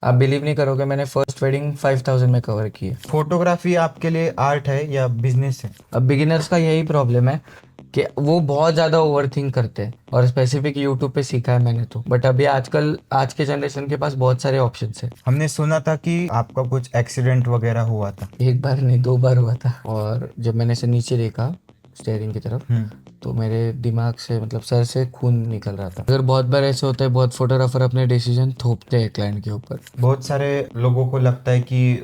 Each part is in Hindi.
आप बिलीव नहीं करोगे, मैंने फर्स्ट वेडिंग 5000 में कवर की है। फोटोग्राफी आपके लिए आर्ट है या बिजनेस है? अब बिगिनर्स का यही प्रॉब्लम है कि वो बहुत ज़्यादा ओवर थिंक करते हैं, और स्पेसिफिक यूट्यूब पे सीखा है मैंने तो। बट अभी आजकल आज के जनरेशन के पास बहुत सारे ऑप्शंस है। हमने सुना था कि आपका कुछ एक्सीडेंट वगैरह हुआ था। एक बार नहीं, 2 बार हुआ था। और जब मैंने से नीचे देखा स्टेयरिंग की तरफ, हम्म। तो मेरे दिमाग से मतलब सर से खून निकल रहा था। अगर बहुत बार ऐसे होता है, बहुत फोटोग्राफर अपने डिसीजन थोपते हैं क्लाइंट के ऊपर। बहुत सारे लोगों को लगता है कि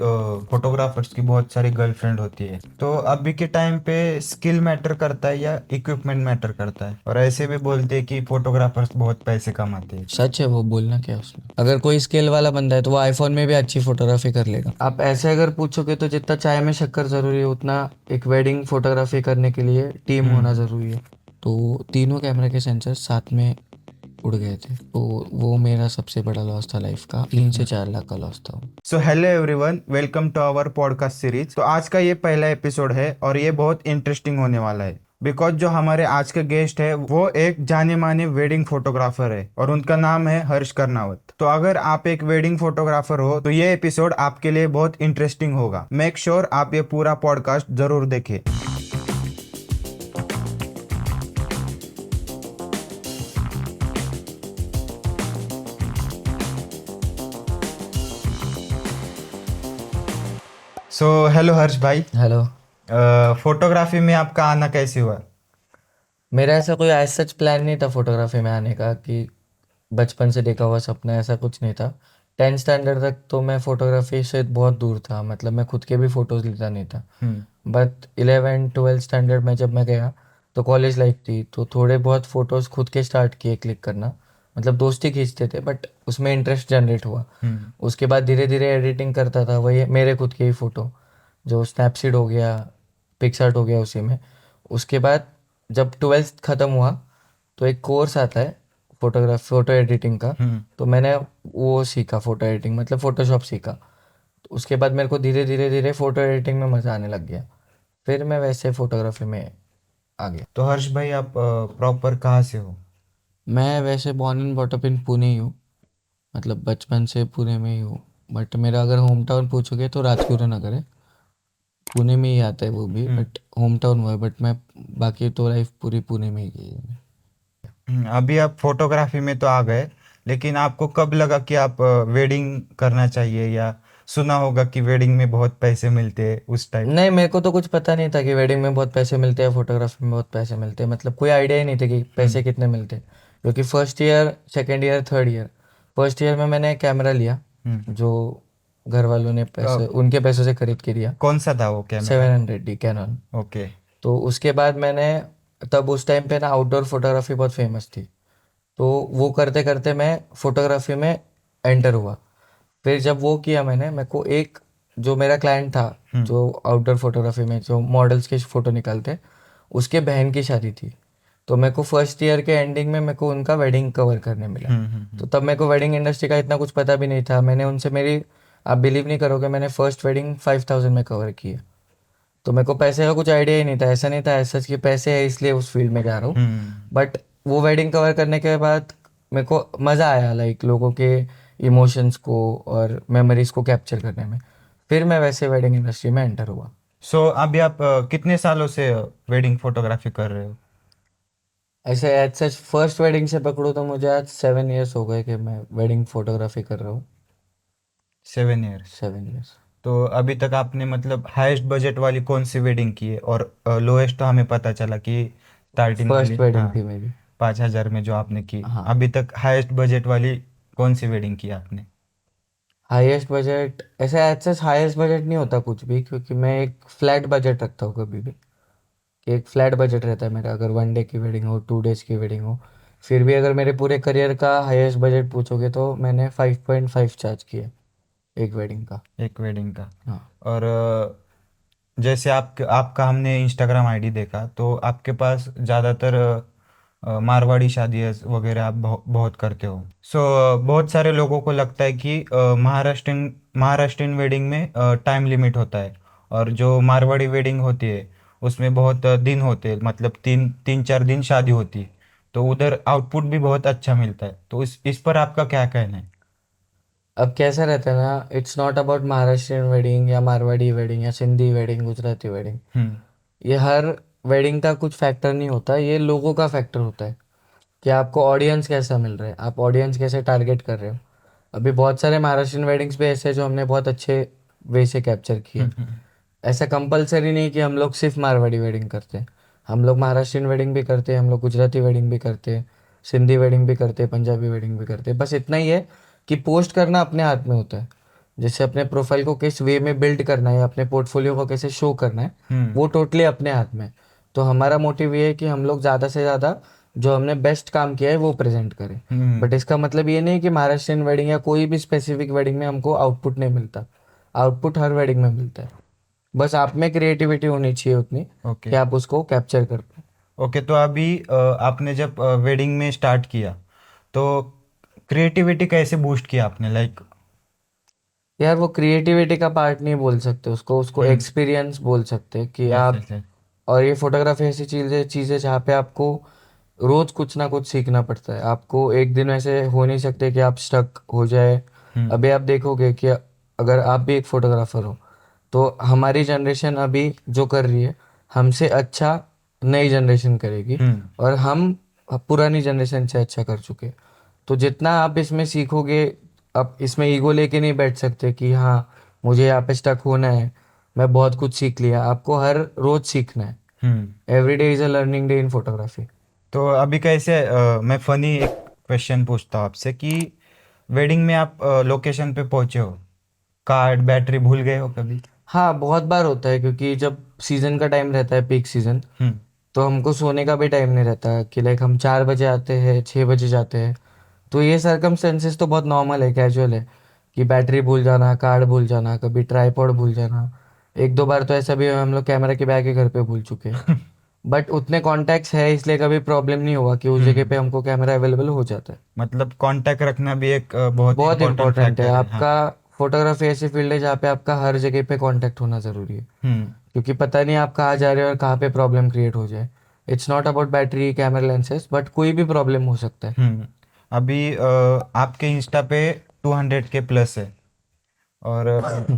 फोटोग्राफर्स की बहुत सारी गर्लफ्रेंड होती है, तो अभी के टाइम पे स्किल मैटर करता है या इक्विपमेंट मैटर करता है? और ऐसे भी बोलते हैं कि फोटोग्राफर्स बहुत पैसे कमाते हैं। सच है, वो बोलना क्या है उसमें। अगर कोई स्किल वाला बंदा है तो वो आईफोन में भी अच्छी फोटोग्राफी कर लेगा। आप ऐसे अगर पूछोगे तो जितना चाय में शक्कर जरूरी है, उतना एक वेडिंग फोटोग्राफी करने के लिए टीम होना हम्म। जरूरी है। तो तीनों कैमरे के सेंसर साथ में उड़ गए थे, तो वो मेरा सबसे बड़ा लॉस था लाइफ का। 3 से 4 लाख का लॉस था। So hello everyone, welcome to our podcast series. तो आज का ये पहला एपिसोड है और ये बहुत इंटरेस्टिंग होने वाला है, बिकॉज जो हमारे आज के गेस्ट है वो एक जाने माने वेडिंग फोटोग्राफर है और उनका नाम है हर्ष कर्नावत। तो अगर आप एक वेडिंग फोटोग्राफर हो तो ये एपिसोड आपके लिए बहुत इंटरेस्टिंग होगा। मेक श्योर आप ये पूरा पॉडकास्ट जरूर देखें। सो हेलो हर्ष भाई। हेलो। फोटोग्राफी में आपका आना कैसे हुआ? मेरा ऐसा कोई एज सच प्लान नहीं था फोटोग्राफी में आने का, कि बचपन से देखा हुआ सपना, ऐसा कुछ नहीं था। 10th स्टैंडर्ड तक तो मैं फोटोग्राफी से बहुत दूर था, मतलब मैं खुद के भी फ़ोटोज़ लेता नहीं था। हम्म। बट 11th 12th स्टैंडर्ड में जब मैं गया, तो कॉलेज लाइफ थी, तो थोड़े बहुत फ़ोटोज़ खुद के स्टार्ट किए क्लिक करना। मतलब दोस्त ही खींचते थे, बट उसमें इंटरेस्ट जनरेट हुआ। हम्म। उसके बाद धीरे धीरे एडिटिंग करता था, वही मेरे खुद के ही फ़ोटो, जो स्नैपसीड हो गया, पिक्सार्ट हो गया उसी में। उसके बाद जब 12th ख़त्म हुआ, तो एक कोर्स आता है फ़ोटो एडिटिंग का। हम्म। तो मैंने वो सीखा, फ़ोटो एडिटिंग मतलब फ़ोटोशॉप सीखा। तो उसके बाद मेरे को धीरे धीरे धीरे फ़ोटो एडिटिंग में मज़ा आने लग गया। फिर मैं वैसे फ़ोटोग्राफी में आ गया। तो हर्ष भाई, आप प्रॉपर कहाँ से हो? मैं वैसे born and brought up in Pune ही हूँ, मतलब बचपन से पुणे में ही हूँ। बट मेरा अगर होम टाउन पूछोगे तो राजपुरा नगर है, पुणे में ही आता है वो भी, हम्म। बट होम टाउन हुआ है। बट मैं बाकी तो लाइफ पूरी पुणे में ही गई है। अभी आप फोटोग्राफी में तो आ गए, लेकिन आपको कब लगा कि आप वेडिंग करना चाहिए? या सुना होगा कि वेडिंग में बहुत पैसे मिलते हैं उस टाइप। नहीं, मेरे को तो कुछ पता नहीं था कि वेडिंग में बहुत पैसे मिलते हैं, फोटोग्राफी में बहुत पैसे मिलते हैं, मतलब कोई आइडिया ही नहीं था कि हम्म। पैसे कितने मिलते हैं। क्योंकि first year, second year, third year, first year में मैंने कैमरा लिया, हम्म। जो घर वालों ने अ, पैसे उनके पैसों से खरीद के दिया। कौन सा था वो कैमरा? 700D cannon. ओके। तो उसके बाद मैंने, तब उस टाइम पे ना आउटडोर फोटोग्राफी बहुत फेमस थी, तो वो करते करते मैं फोटोग्राफी में एंटर हुआ। फिर जब वो किया मैंने, मेरे को एक, जो मेरा क्लाइंट था, हम्म। जो आउटडोर फोटोग्राफी में जो मॉडल्स के फ़ोटो निकालते, उसके बहन की शादी थी। तो मेरे को फर्स्ट ईयर के एंडिंग में मेरे को उनका वेडिंग कवर करने मिला। हम्म। तो तब मेरे को वेडिंग इंडस्ट्री का इतना कुछ पता भी नहीं था। मैंने उनसे मेरी, आप बिलीव नहीं करोगे, मैंने फर्स्ट वेडिंग 5000 में कवर की है। तो मेरे को पैसे का कुछ आइडिया ही नहीं था, ऐसा नहीं था ऐसा कि पैसे है इसलिए उस फील्ड में जा रहा हूँ। हम्म। बट वो वेडिंग कवर करने के बाद मेरे को मज़ा आया, लाइक लोगों के इमोशंस को और मेमोरीज को कैप्चर करने में। फिर मैं वैसे वेडिंग इंडस्ट्री में एंटर हुआ। सो अभी आप कितने सालों से वेडिंग फोटोग्राफी कर रहे हो? ऐसे एज सच फर्स्ट वेडिंग से पकड़ो तो मुझे आज 7 इयर्स हो गए कि मैं वेडिंग फोटोग्राफी कर रहा हूँ। 7 इयर्स। 7 इयर्स। तो अभी तक आपने मतलब हाईएस्ट बजट वाली कौन सी वेडिंग की है? और लोएस्ट तो हमें पता चला कि स्टार्टिंग वाली, फर्स्ट वेडिंग हाँ, थी मेरी। 5,000 में जो आपने की। हाँ। अभी तक हाईएस्ट बजट वाली कौन सी वेडिंग की आपने? हाईएस्ट बजट, ऐसे एज सच हाईएस्ट बजट नहीं होता कुछ भी, क्योंकि मैं एक फ्लैट बजट रखता हूँ कभी भी, कि एक फ्लैट बजट रहता है मेरा। अगर 1 डे की वेडिंग हो, 2 डेज की वेडिंग हो, फिर भी अगर मेरे पूरे करियर का हाईएस्ट बजट पूछोगे तो मैंने 5.5 चार्ज किया एक वेडिंग का। एक वेडिंग का। हाँ। और जैसे आपका हमने इंस्टाग्राम आईडी देखा तो आपके पास ज़्यादातर मारवाड़ी शादी वगैरह आप बहुत करते हो। सो बहुत सारे लोगों को लगता है कि महाराष्ट्रियन वेडिंग में टाइम लिमिट होता है, और जो मारवाड़ी वेडिंग होती है उसमें बहुत दिन होते हैं, मतलब 3-4 दिन शादी होती है। तो उधर आउटपुट भी बहुत अच्छा मिलता है। तो इस पर आपका क्या कहना है? अब कैसा रहता है ना, it's not about Maharashtrian wedding या मारवाड़ी वेडिंग या सिंधी वेडिंग, गुजराती वेडिंग। हम्म ये हर वेडिंग का कुछ फैक्टर नहीं होता, ये लोगों का फैक्टर होता है कि आपको ऑडियंस कैसा मिल रहा है, आप ऑडियंस कैसे टारगेट कर रहे हो। अभी बहुत सारे महाराष्ट्रियन वेडिंग्स भी ऐसे हैं जो हमने बहुत अच्छे वे से कैप्चर किए। हम्म ऐसा कंपलसरी नहीं कि हम लोग सिर्फ मारवाड़ी वेडिंग करते हैं। हम लोग महाराष्ट्रियन वेडिंग भी करते हैं, हम लोग गुजराती वेडिंग भी करते हैं, सिंधी वेडिंग भी करते हैं, पंजाबी वेडिंग भी करते हैं। बस इतना ही है कि पोस्ट करना अपने हाथ में होता है। जैसे अपने प्रोफाइल को किस वे में बिल्ड करना है, अपने पोर्टफोलियो को कैसे शो करना है, हम्म वो टोटली अपने हाथ में है। तो हमारा मोटिव ये है कि हम लोग ज़्यादा से ज़्यादा जो हमने बेस्ट काम किया है वो प्रेजेंट करें। बट हम्म इसका मतलब ये नहीं कि महाराष्ट्रियन वेडिंग या कोई भी स्पेसिफिक वेडिंग में हमको आउटपुट नहीं मिलता। आउटपुट हर वेडिंग में मिलता है। बस आप में क्रिएटिविटी होनी चाहिए उतनी ओके कि आप उसको कैप्चर कर पाए। ओके। तो अभी आपने जब वेडिंग में स्टार्ट किया तो क्रिएटिविटी कैसे बूस्ट किया आपने, लाइक? यार वो क्रिएटिविटी का पार्ट नहीं बोल सकते उसको, उसको हम्म एक्सपीरियंस बोल सकते हैं कि यस आप। Yes yes. और ये फोटोग्राफी ऐसी चीज़ है जहाँ पे आपको रोज कुछ ना कुछ सीखना पड़ता है। आपको एक दिन ऐसे हो नहीं सकते कि आप स्टक हो जाए। हम्म अभी आप देखोगे कि अगर आप भी एक फोटोग्राफर हो तो हमारी जनरेशन अभी जो कर रही है हमसे अच्छा नई जनरेशन करेगी। हम्म और हम पुरानी जनरेशन से अच्छा कर चुके हैं। तो जितना आप इसमें सीखोगे, आप इसमें ईगो लेके नहीं बैठ सकते कि हाँ मुझे यहाँ पे स्टक होना है, मैं बहुत कुछ सीख लिया। आपको हर रोज सीखना है। हम्म। Every day is a learning day in photography. तो अभी कैसे मैं फनी एक क्वेश्चन पूछता हूँ आपसे कि वेडिंग में आप लोकेशन पे पहुंचे हो, कार्ड बैटरी भूल गए हो कभी? हाँ बहुत बार होता है, क्योंकि जब सीजन का टाइम रहता है, पीक सीजन, हम्म तो हमको सोने का भी टाइम नहीं रहता कि लाइक हम 4 बजे आते हैं, 6 बजे जाते हैं। तो ये सरकमस्टेंसेस तो बहुत नॉर्मल है, कैजुअल है कि बैटरी भूल जाना, कार्ड भूल जाना, कभी ट्राईपॉड भूल जाना। एक दो बार तो ऐसा भी हुआ, हम लोग कैमरा की बैग ही घर पे भूल चुके हैं। बट उतने कॉन्टैक्ट्स है इसलिए कभी प्रॉब्लम नहीं हुआ कि उस जगह हम्म। पे हमको कैमरा अवेलेबल हो जाता है। मतलब कांटेक्ट रखना भी एक बहुत बहुत इंपॉर्टेंट इंपॉर्टेंट है फैक्टर है, हाँ। आपका। फोटोग्राफी ऐसी फील्ड है जहाँ पे आपका हर जगह पे कांटेक्ट होना ज़रूरी है, हम्म क्योंकि पता नहीं आप कहाँ जा रहे हो और कहाँ पे प्रॉब्लम क्रिएट हो जाए। It's not about battery camera lenses, but कोई भी प्रॉब्लम हो सकता है। हम्म। अभी आपके इंस्टा पे 200 के प्लस है, और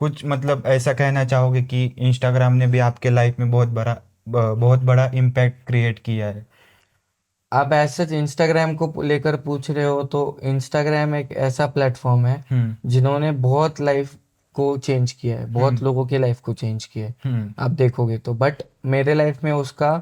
कुछ मतलब ऐसा कहना चाहोगे कि इंस्टाग्राम ने भी आपके लाइफ में बहुत बड़ा इम्पैक्ट क्रिएट किया है? आप ऐसे इंस्टाग्राम को लेकर पूछ रहे हो, तो इंस्टाग्राम एक ऐसा प्लेटफॉर्म है हम्म जिन्होंने बहुत लाइफ को चेंज किया है, बहुत हम्म लोगों की लाइफ को चेंज किया है। हम्म आप देखोगे तो, बट मेरे लाइफ में उसका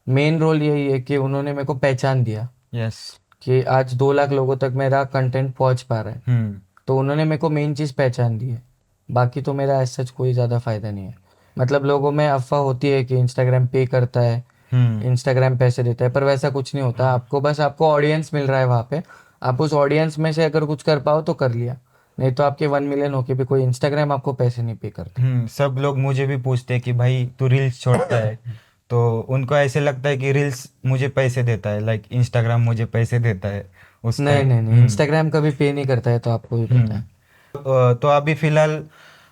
मेन रोल यही है कि उन्होंने मेरे को पहचान दिया यस। कि आज 2 लाख लोगों तक मेरा कंटेंट पहुंच पा रहा है। हम्म तो उन्होंने मेरे को मेन चीज़ पहचान दी है। बाकी तो मेरा ऐसा कोई ज़्यादा फ़ायदा नहीं है। मतलब लोगों में अफवाह होती है कि इंस्टाग्राम पे करता है, हम्म इंस्टाग्राम पैसे देता है, पर वैसा कुछ नहीं होता। आपको बस आपको ऑडियंस मिल रहा है वहाँ पे, आप उस ऑडियंस में से अगर कुछ कर पाओ तो कर लिया, नहीं तो आपके 1 मिलियन होके भी कोई इंस्टाग्राम आपको पैसे नहीं पे करता। सब लोग मुझे भी पूछते हैं कि भाई तू रील्स छोड़ता है, तो उनको ऐसे लगता है कि रील्स मुझे पैसे देता है, लाइक इंस्टाग्राम मुझे पैसे देता है उसका। नहीं नहीं नहीं, इंस्टाग्राम कभी पे नहीं करता है, तो आपको भी पता हम्म। है। तो अभी फिलहाल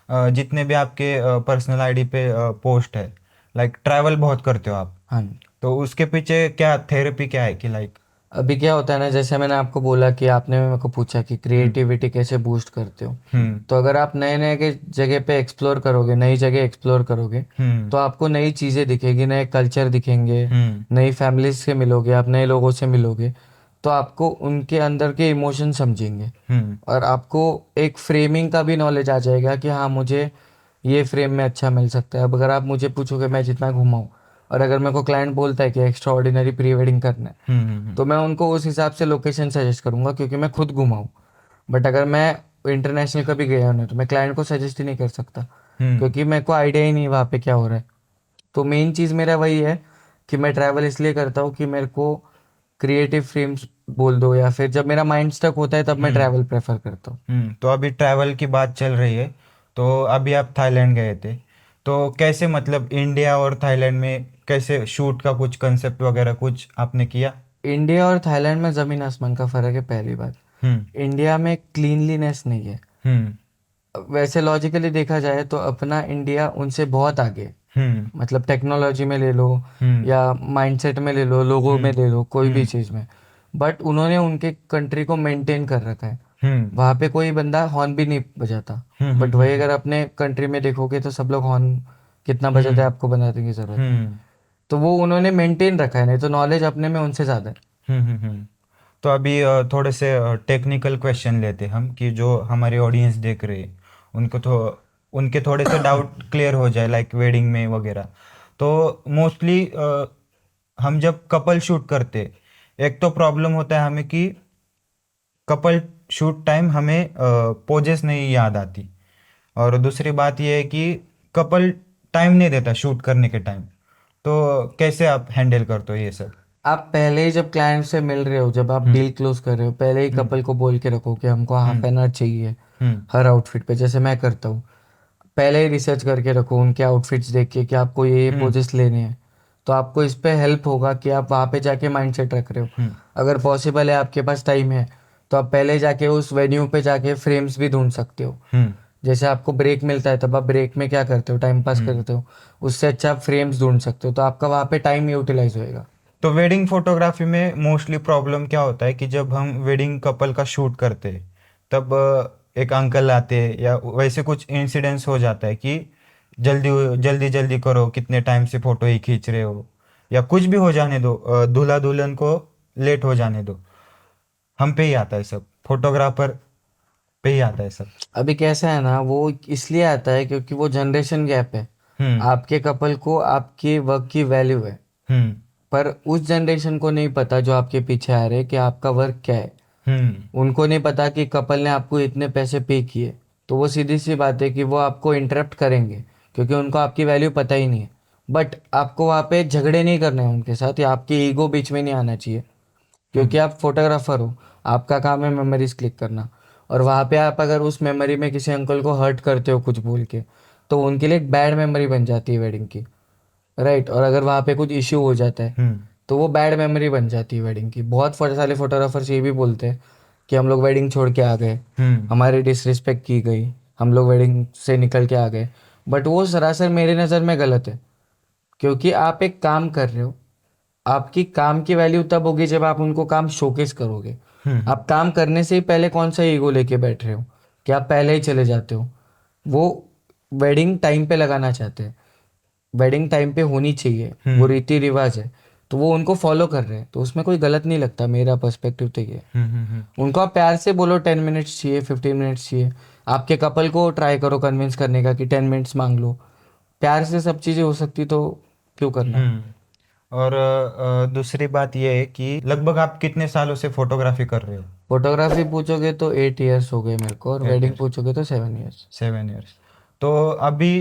जितने भी आपके पर्सनल आईडी पे पोस्ट है, लाइक ट्रैवल बहुत करते हो आप, हाँ। तो उसके पीछे क्या थेरेपी क्या है कि लाइक? अभी क्या होता है ना, जैसे मैंने आपको बोला कि आपने मेरे को पूछा कि हम्म क्रिएटिविटी कैसे बूस्ट करते हो। हम्म तो अगर आप नए नए के जगह पे एक्सप्लोर करोगे, नई जगह एक्सप्लोर करोगे, हम्म तो आपको नई चीज़ें दिखेगी, नए कल्चर दिखेंगे, हम्म नई फैमिलीज से मिलोगे, आप नए लोगों से मिलोगे, तो आपको उनके अंदर के इमोशन समझेंगे। हम्म और आपको एक फ्रेमिंग का भी नॉलेज आ जाएगा कि हाँ मुझे ये फ्रेम में अच्छा मिल सकता है। अब अगर आप मुझे पूछोगे, मैं जितना घुमाऊँ, और अगर मेरे को क्लाइंट बोलता है कि एक्स्ट्रा ऑर्डिनरी प्री वेडिंग करना है, हम्म तो मैं उनको उस हिसाब से लोकेशन सजेस्ट करूंगा, क्योंकि मैं खुद घुमा हूँ। बट अगर मैं इंटरनेशनल कभी गया नहीं तो मैं क्लाइंट को सजेस्ट ही नहीं कर सकता, हम्म क्योंकि मेरे को आइडिया ही नहीं वहाँ पे क्या हो रहा है। तो मेन चीज़ मेरा वही है कि मैं ट्रैवल इसलिए करता हूँ कि मेरे को क्रिएटिव फ्रेम्स बोल दो, या फिर जब मेरा माइंड स्टक होता है तब मैं हम्म ट्रैवल प्रेफर करता हूँ। तो अभी ट्रैवल की बात चल रही है, तो अभी आप थाईलैंड गए थे, तो कैसे मतलब इंडिया और थाईलैंड में कैसे शूट का कुछ कंसेप्ट वगैरह कुछ आपने किया? इंडिया और थाईलैंड में ज़मीन आसमान का फ़र्क है, पहली बात। हम्म इंडिया में क्लीनलीनेस नहीं है। हम्म वैसे लॉजिकली देखा जाए तो अपना इंडिया उनसे बहुत आगे है। हम्म मतलब टेक्नोलॉजी में ले लो, हम्म या माइंडसेट में ले लो, लोगों में हम्म ले लो, कोई भी हम्म चीज़ में। बट उन्होंने उनके कंट्री को मेंटेन कर रखा है। हम्म वहाँ पे कोई बंदा हॉर्न भी नहीं बजाता। बट वही अगर अपने कंट्री में देखोगे तो सब लोग हॉर्न कितना बजाते हैं हम्म आपको बताने की जरूरत नहीं। हम्म तो वो उन्होंने मेंटेन रखा है, नहीं तो नॉलेज अपने में उनसे ज़्यादा है। हम्म। तो अभी थोड़े से टेक्निकल क्वेश्चन लेते हैं हम, कि जो हमारे ऑडियंस देख रहे हैं उनको तो उनके थोड़े से डाउट क्लियर हो जाए, लाइक वेडिंग में वगैरह। तो मोस्टली हम जब कपल शूट करते, एक तो प्रॉब्लम होता है हमें कि कपल शूट टाइम हमें पोजेस नहीं याद आती, और दूसरी बात यह है कि कपल टाइम नहीं देता शूट करने के टाइम। तो कैसे आप हैंडल करते हो ये सब? आप पहले ही जब क्लाइंट से मिल रहे हो, जब आप हम्म डील क्लोज कर रहे हो, पहले ही हम्म कपल को बोल के रखो कि हमको हाफ हम्म एन आवर चाहिए हम्म हर आउटफिट पे, जैसे मैं करता हूँ। पहले ही रिसर्च करके रखो उनके आउटफिट्स देख के कि आपको ये हम्म पोजेस लेने हैं। तो आपको इस पे हेल्प होगा कि आप वहाँ पे जाके माइंडसेट रख रहे हो। हम्म अगर पॉसिबल है, आपके पास टाइम है, तो आप पहले जाके उस वेन्यू पे जाके फ्रेम्स भी ढूंढ सकते हो। हम्म जैसे आपको ब्रेक मिलता है, तब आप ब्रेक में क्या करते हो, टाइम पास हम्म। करते हो। उससे अच्छा आप फ्रेम्स ढूंढ सकते हो, तो आपका वहाँ पे टाइम यूटिलाइज होएगा। तो वेडिंग फोटोग्राफी में मोस्टली प्रॉब्लम क्या होता है कि जब हम वेडिंग कपल का शूट करते हैं, तब एक अंकल आते हैं या वैसे कुछ इंसिडेंट्स हो जाता है कि जल्दी जल्दी जल्दी करो, कितने टाइम से फोटो ही खींच रहे हो, या कुछ भी हो जाने दो, दूल्हा दुल्हन को लेट हो जाने दो। हम पे ही आता है सब, फोटोग्राफर पे ही आता है सब। अभी कैसा है ना, वो इसलिए आता है क्योंकि वो जनरेशन गैप है। हम्म आपके कपल को आपके वर्क की वैल्यू है, हम्म पर उस जनरेशन को नहीं पता जो आपके पीछे आ रहे हैं कि आपका वर्क क्या है। हम्म उनको नहीं पता कि कपल ने आपको इतने पैसे पे किए। तो वो सीधी सी बात है कि वो आपको इंटरप्ट करेंगे, क्योंकि उनको आपकी वैल्यू पता ही नहीं है। बट आपको वहाँ पे झगड़े नहीं करने हैं उनके साथ, या आपकी ईगो बीच में नहीं आना चाहिए। क्योंकि हम्म आप फोटोग्राफर हो, आपका काम है मेमोरीज क्लिक करना। और वहाँ पे आप अगर उस मेमोरी में किसी अंकल को हर्ट करते हो कुछ बोल के, तो उनके लिए एक बैड मेमोरी बन जाती है वेडिंग की। राइट। और अगर वहाँ पे कुछ इश्यू हो जाता है, हम्म तो वो बैड मेमोरी बन जाती है वेडिंग की। बहुत सारे फोटोग्राफर्स ये भी बोलते हैं कि हम लोग वेडिंग छोड़ के आ गए, हम्म हमारी डिसरिस्पेक्ट की गई, हम लोग वेडिंग से निकल के आ गए। बट वो सरासर मेरी नज़र में गलत है। क्योंकि आप एक काम कर रहे हो, आपकी काम की वैल्यू तब होगी जब आप उनको काम शोकेस करोगे। हम्म आप काम करने से ही पहले कौन सा ईगो लेके बैठ रहे हो कि आप पहले ही चले जाते हो। वो वेडिंग टाइम पे लगाना चाहते हैं, वेडिंग टाइम पे होनी चाहिए, वो हम्म रीति रिवाज है। तो वो उनको फॉलो कर रहे हैं, तो उसमें कोई गलत नहीं लगता। मेरा पर्सपेक्टिव तो ये है। हम्म। उनको आप प्यार से बोलो 10 मिनट्स चाहिए, 15 मिनट्स चाहिए। आपके कपल को ट्राई करो कन्विंस करने का कि 10 मिनट्स मांग लो। प्यार से सब चीज़ें हो सकती, तो क्यों करना। और दूसरी बात यह है कि लगभग आप कितने सालों से फोटोग्राफी कर रहे हो? फोटोग्राफी पूछोगे तो 8 इयर्स हो गए मेरे को, और 8 वेडिंग ईयर्स, पूछोगे तो 7 इयर्स। 7 ईयर्स। तो अभी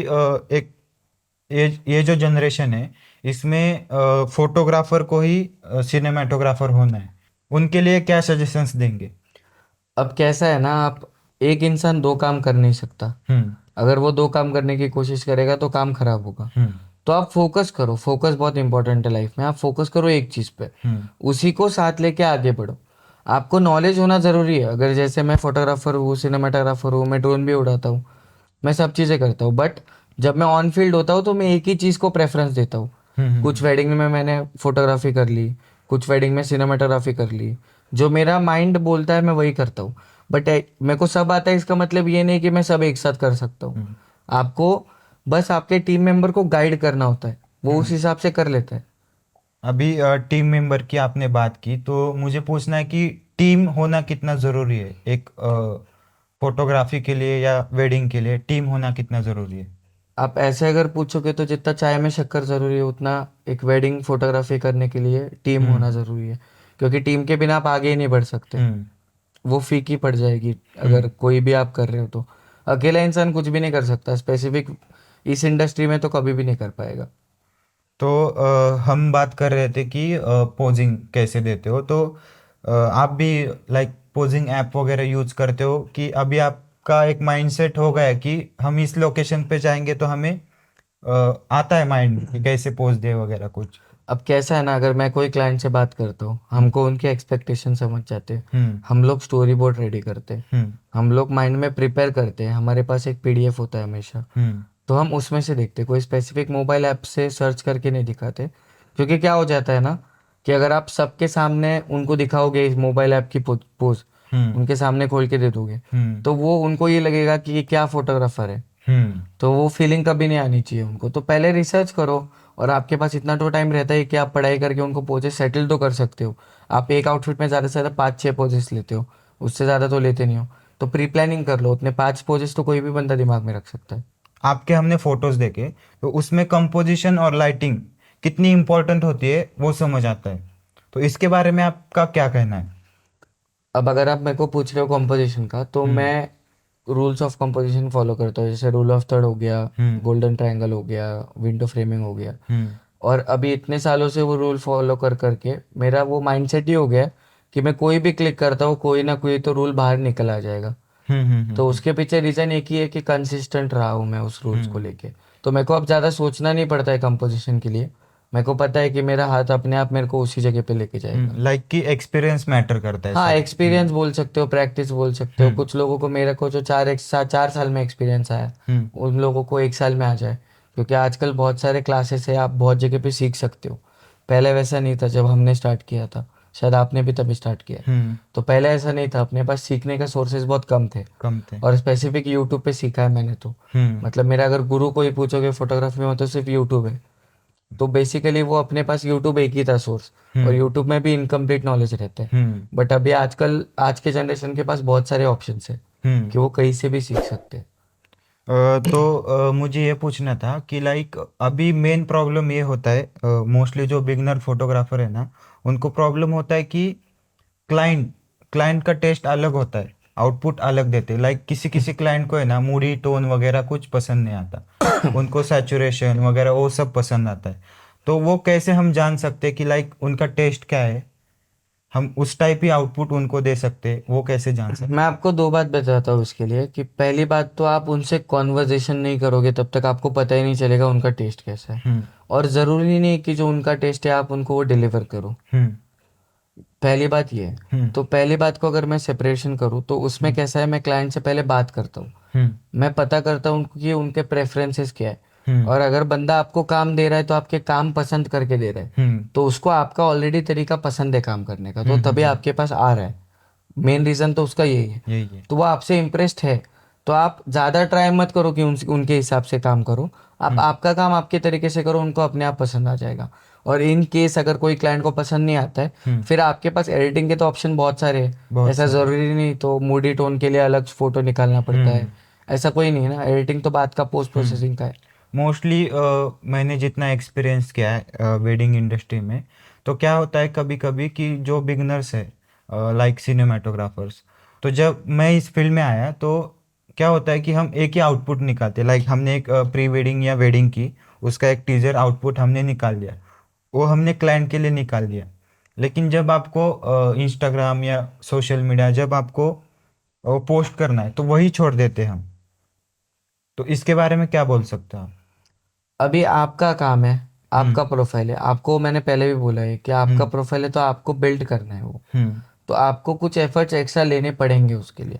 एक ये जो जनरेशन है, इसमें फोटोग्राफर को ही सिनेमाटोग्राफर होना है, उनके लिए क्या सजेशंस देंगे? अब कैसा है ना, आप एक इंसान दो काम कर नहीं सकता। हम्म अगर वो दो काम करने की कोशिश करेगा तो काम खराब होगा। हम्म तो आप फोकस करो, फोकस बहुत इंपॉर्टेंट है लाइफ में। आप फोकस करो एक चीज़ पे, हम्म उसी को साथ लेके आगे बढ़ो। आपको नॉलेज होना ज़रूरी है। अगर जैसे मैं फोटोग्राफर हूँ, सिनेमाटोग्राफर हूँ, मैं ड्रोन भी उड़ाता हूँ, मैं सब चीज़ें करता हूँ। बट जब मैं ऑन फील्ड होता हूँ तो मैं एक ही चीज़ को प्रेफरेंस देता हूँ। कुछ हम्म वेडिंग में मैंने फोटोग्राफी कर ली, कुछ वेडिंग में सिनेमाटोग्राफी कर ली। जो मेरा माइंड बोलता है मैं वही करता हूँ। बट मेरे को सब आता है, इसका मतलब ये नहीं कि मैं सब एक साथ कर सकता हूँ। हम्म आपको बस आपके टीम मेंबर को गाइड करना होता है, वो उस हम्म। हिसाब से कर लेता है। अभी टीम मेंबर की आपने बात की, तो मुझे पूछना है कि टीम होना कितना ज़रूरी है एक फोटोग्राफी के लिए, या वेडिंग के लिए टीम होना कितना ज़रूरी है? आप ऐसे अगर पूछोगे तो जितना चाय में शक्कर ज़रूरी है, उतना एक वेडिंग फोटोग्राफी करने के लिए टीम होना हम्म ज़रूरी है। क्योंकि टीम के बिना आप आगे ही नहीं बढ़ सकते। हम्म वो फीकी पड़ जाएगी अगर हम्म। कोई भी आप कर रहे हो तो। अकेला इंसान कुछ भी नहीं कर सकता, स्पेसिफिक इस इंडस्ट्री में तो कभी भी नहीं कर पाएगा। तो हम बात कर रहे थे कि पोजिंग कैसे देते हो, तो आप भी लाइक पोजिंग ऐप वगैरह यूज करते हो, कि अभी आपका एक माइंडसेट हो गया है कि हम इस लोकेशन पे जाएंगे तो हमें आता है माइंड कि कैसे पोज दे वगैरह कुछ? अब कैसा है ना, अगर मैं कोई क्लाइंट से बात करता हूँ, हम्म हमको उनके एक्सपेक्टेशन समझ जाते हैं। हम्म हम लोग स्टोरी बोर्ड रेडी करते हैं, हम्म हम लोग माइंड में प्रिपेयर करते हैं। हमारे पास एक पीडीएफ होता है हमेशा। हम्म तो हम उसमें से देखते, कोई स्पेसिफिक मोबाइल ऐप से सर्च करके नहीं दिखाते। क्योंकि क्या हो जाता है ना, कि अगर आप सबके सामने उनको दिखाओगे इस मोबाइल ऐप की पोज, उनके सामने खोल के दे दोगे तो वो उनको ये लगेगा कि ये क्या फोटोग्राफर है, तो वो फीलिंग कभी नहीं आनी चाहिए उनको। तो पहले रिसर्च करो, और आपके पास इतना तो टाइम रहता है कि आप पढ़ाई करके उनको पोजेस सेटल तो कर सकते हो। आप एक आउटफिट में ज़्यादा से ज़्यादा 5-6 पोजेस लेते हो, उससे ज़्यादा तो लेते नहीं हो। तो प्री प्लानिंग कर लो, उतने 5 पोजेस तो कोई भी बंदा दिमाग में रख सकता है। आपके हमने फोटोज देखे तो उसमें कंपोजिशन और लाइटिंग कितनी इंपॉर्टेंट होती है वो समझ आता है। तो इसके बारे में आपका क्या कहना है? अब अगर आप मेरे को पूछ रहे हो कंपोजिशन का, तो हम्म। मैं रूल्स ऑफ कंपोजिशन फॉलो करता हूँ। जैसे रूल ऑफ थर्ड हो गया, हम्म। गोल्डन ट्रायंगल हो गया, विंडो फ्रेमिंग हो गया। हम्म। और अभी इतने सालों से वो रूल फॉलो कर करके मेरा वो माइंडसेट ही हो गया कि मैं कोई भी क्लिक करता हूँ, कोई ना कोई तो रूल बाहर निकल आ जाएगा। हम्म। हम्म। तो हम्म। उसके पीछे रीज़न एक ही है कि कंसिस्टेंट रहा हूँ मैं उस रूल्स को हम्म। लेके। तो मेरे को अब ज़्यादा सोचना नहीं पड़ता है कंपोजिशन के लिए। मेरे को पता है कि मेरा हाथ अपने आप मेरे को उसी जगह पे लेके जाएगा। लाइक कि एक्सपीरियंस मैटर करता है हाँ, सर। एक्सपीरियंस बोल सकते हो, प्रैक्टिस बोल सकते हो। हम्म। कुछ लोगों को, मेरे को जो 4 साल में एक्सपीरियंस आया, हम्म। उन लोगों को 1 साल में आ जाए। क्योंकि आजकल बहुत सारे क्लासेस है, आप बहुत जगह पे सीख सकते हो। पहले वैसा नहीं था जब हमने स्टार्ट किया था, शायद आपने भी तभी स्टार्ट किया है। हम्म। तो पहले ऐसा नहीं था, अपने पास सीखने का सोर्सेज बहुत कम थे। कम थे। और स्पेसिफिक यूट्यूब पे सीखा है मैंने तो। हम्म। मतलब मेरा अगर गुरु कोई पूछोगे फोटोग्राफी में, तो सिर्फ यूट्यूब है। तो बेसिकली वो अपने पास यूट्यूब एक ही था सोर्स। और हम्म। यूट्यूब में भी इनकम्प्लीट नॉलेज रहता है। हम्म। बट अभी आजकल आज के जनरेशन के पास बहुत सारे ऑप्शंस है हम्म। कि वो कहीं से भी सीख सकते हैं। तो मुझे ये पूछना था कि लाइक अभी मेन प्रॉब्लम ये होता है, मोस्टली जो बिगनर फोटोग्राफर है ना, उनको प्रॉब्लम होता है कि क्लाइंट क्लाइंट का टेस्ट अलग होता है, आउटपुट अलग देते हैं। लाइक किसी किसी क्लाइंट को है ना मूडी टोन वगैरह कुछ पसंद नहीं आता, उनको सैचुरेशन वगैरह वो सब पसंद आता है। तो वो कैसे हम जान सकते हैं कि लाइक उनका टेस्ट क्या है, हम उस टाइप ही आउटपुट उनको दे सकते हैं, वो कैसे जान मैं सकते आपको 2 बात बताता हूँ इसके लिए। कि पहली बात तो, आप उनसे कॉन्वर्जेशन नहीं करोगे तब तक आपको पता ही नहीं चलेगा उनका टेस्ट कैसा है। हैं? और ज़रूरी नहीं है कि जो उनका टेस्ट है आप उनको वो डिलीवर करो। हम्म। पहली बात ये है। हम्म। तो पहली बात को अगर मैं सेपरेशन करूँ, तो उसमें हम्म। कैसा है, मैं क्लाइंट से पहले बात करता हूँ। हम्म। मैं पता करता हूँ कि उनके प्रेफरेंसेस क्या है। हम्म। और अगर बंदा आपको काम दे रहा है तो आपके काम पसंद करके दे रहा है, हम्म। तो उसको आपका ऑलरेडी तरीका पसंद है काम करने का, तो हम्म। तभी आपके पास आ रहा है। मेन रीज़न तो उसका यही है। यही है। तो वो आपसे इम्प्रेस्ड है। तो आप ज़्यादा ट्राई मत करो कि उनके हिसाब से काम करो। आप हम्म। आपका काम आपके तरीके से करो, उनको अपने आप पसंद आ जाएगा। और इन केस अगर कोई क्लाइंट को पसंद नहीं आता है, हम्म। फिर आपके पास एडिटिंग के तो ऑप्शन बहुत सारे हैं। बहुत ऐसा सारे। ज़रूरी नहीं तो मूडी टोन के लिए अलग फ़ोटो निकालना पड़ता हम्म। है। ऐसा कोई नहीं है ना, एडिटिंग तो बात का पोस्ट हम्म। प्रोसेसिंग का है। मोस्टली मैंने जितना एक्सपीरियंस किया है वेडिंग इंडस्ट्री में, तो क्या होता है कभी कभी कि जो बिगनर्स है लाइक सिनेमाटोग्राफर्स, तो जब मैं इस फील्ड में आया तो क्या होता है कि हम एक ही आउटपुट निकालते, लाइक हमने एक प्री वेडिंग या वेडिंग की, उसका एक टीजर आउटपुट हमने निकाल दिया, वो हमने क्लाइंट के लिए निकाल दिया। लेकिन जब आपको इंस्टाग्राम या सोशल मीडिया जब आपको पोस्ट करना है तो वही छोड़ देते हम। तो इसके बारे में क्या बोल सकते हो आप? अभी आपका काम है, हम्म। आपका प्रोफाइल है। आपको मैंने पहले भी बोला है कि आपका हम्म। प्रोफाइल है, तो आपको बिल्ड करना है वो। हम्म। तो आपको कुछ एफर्ट्स एक्स्ट्रा लेने पड़ेंगे उसके लिए।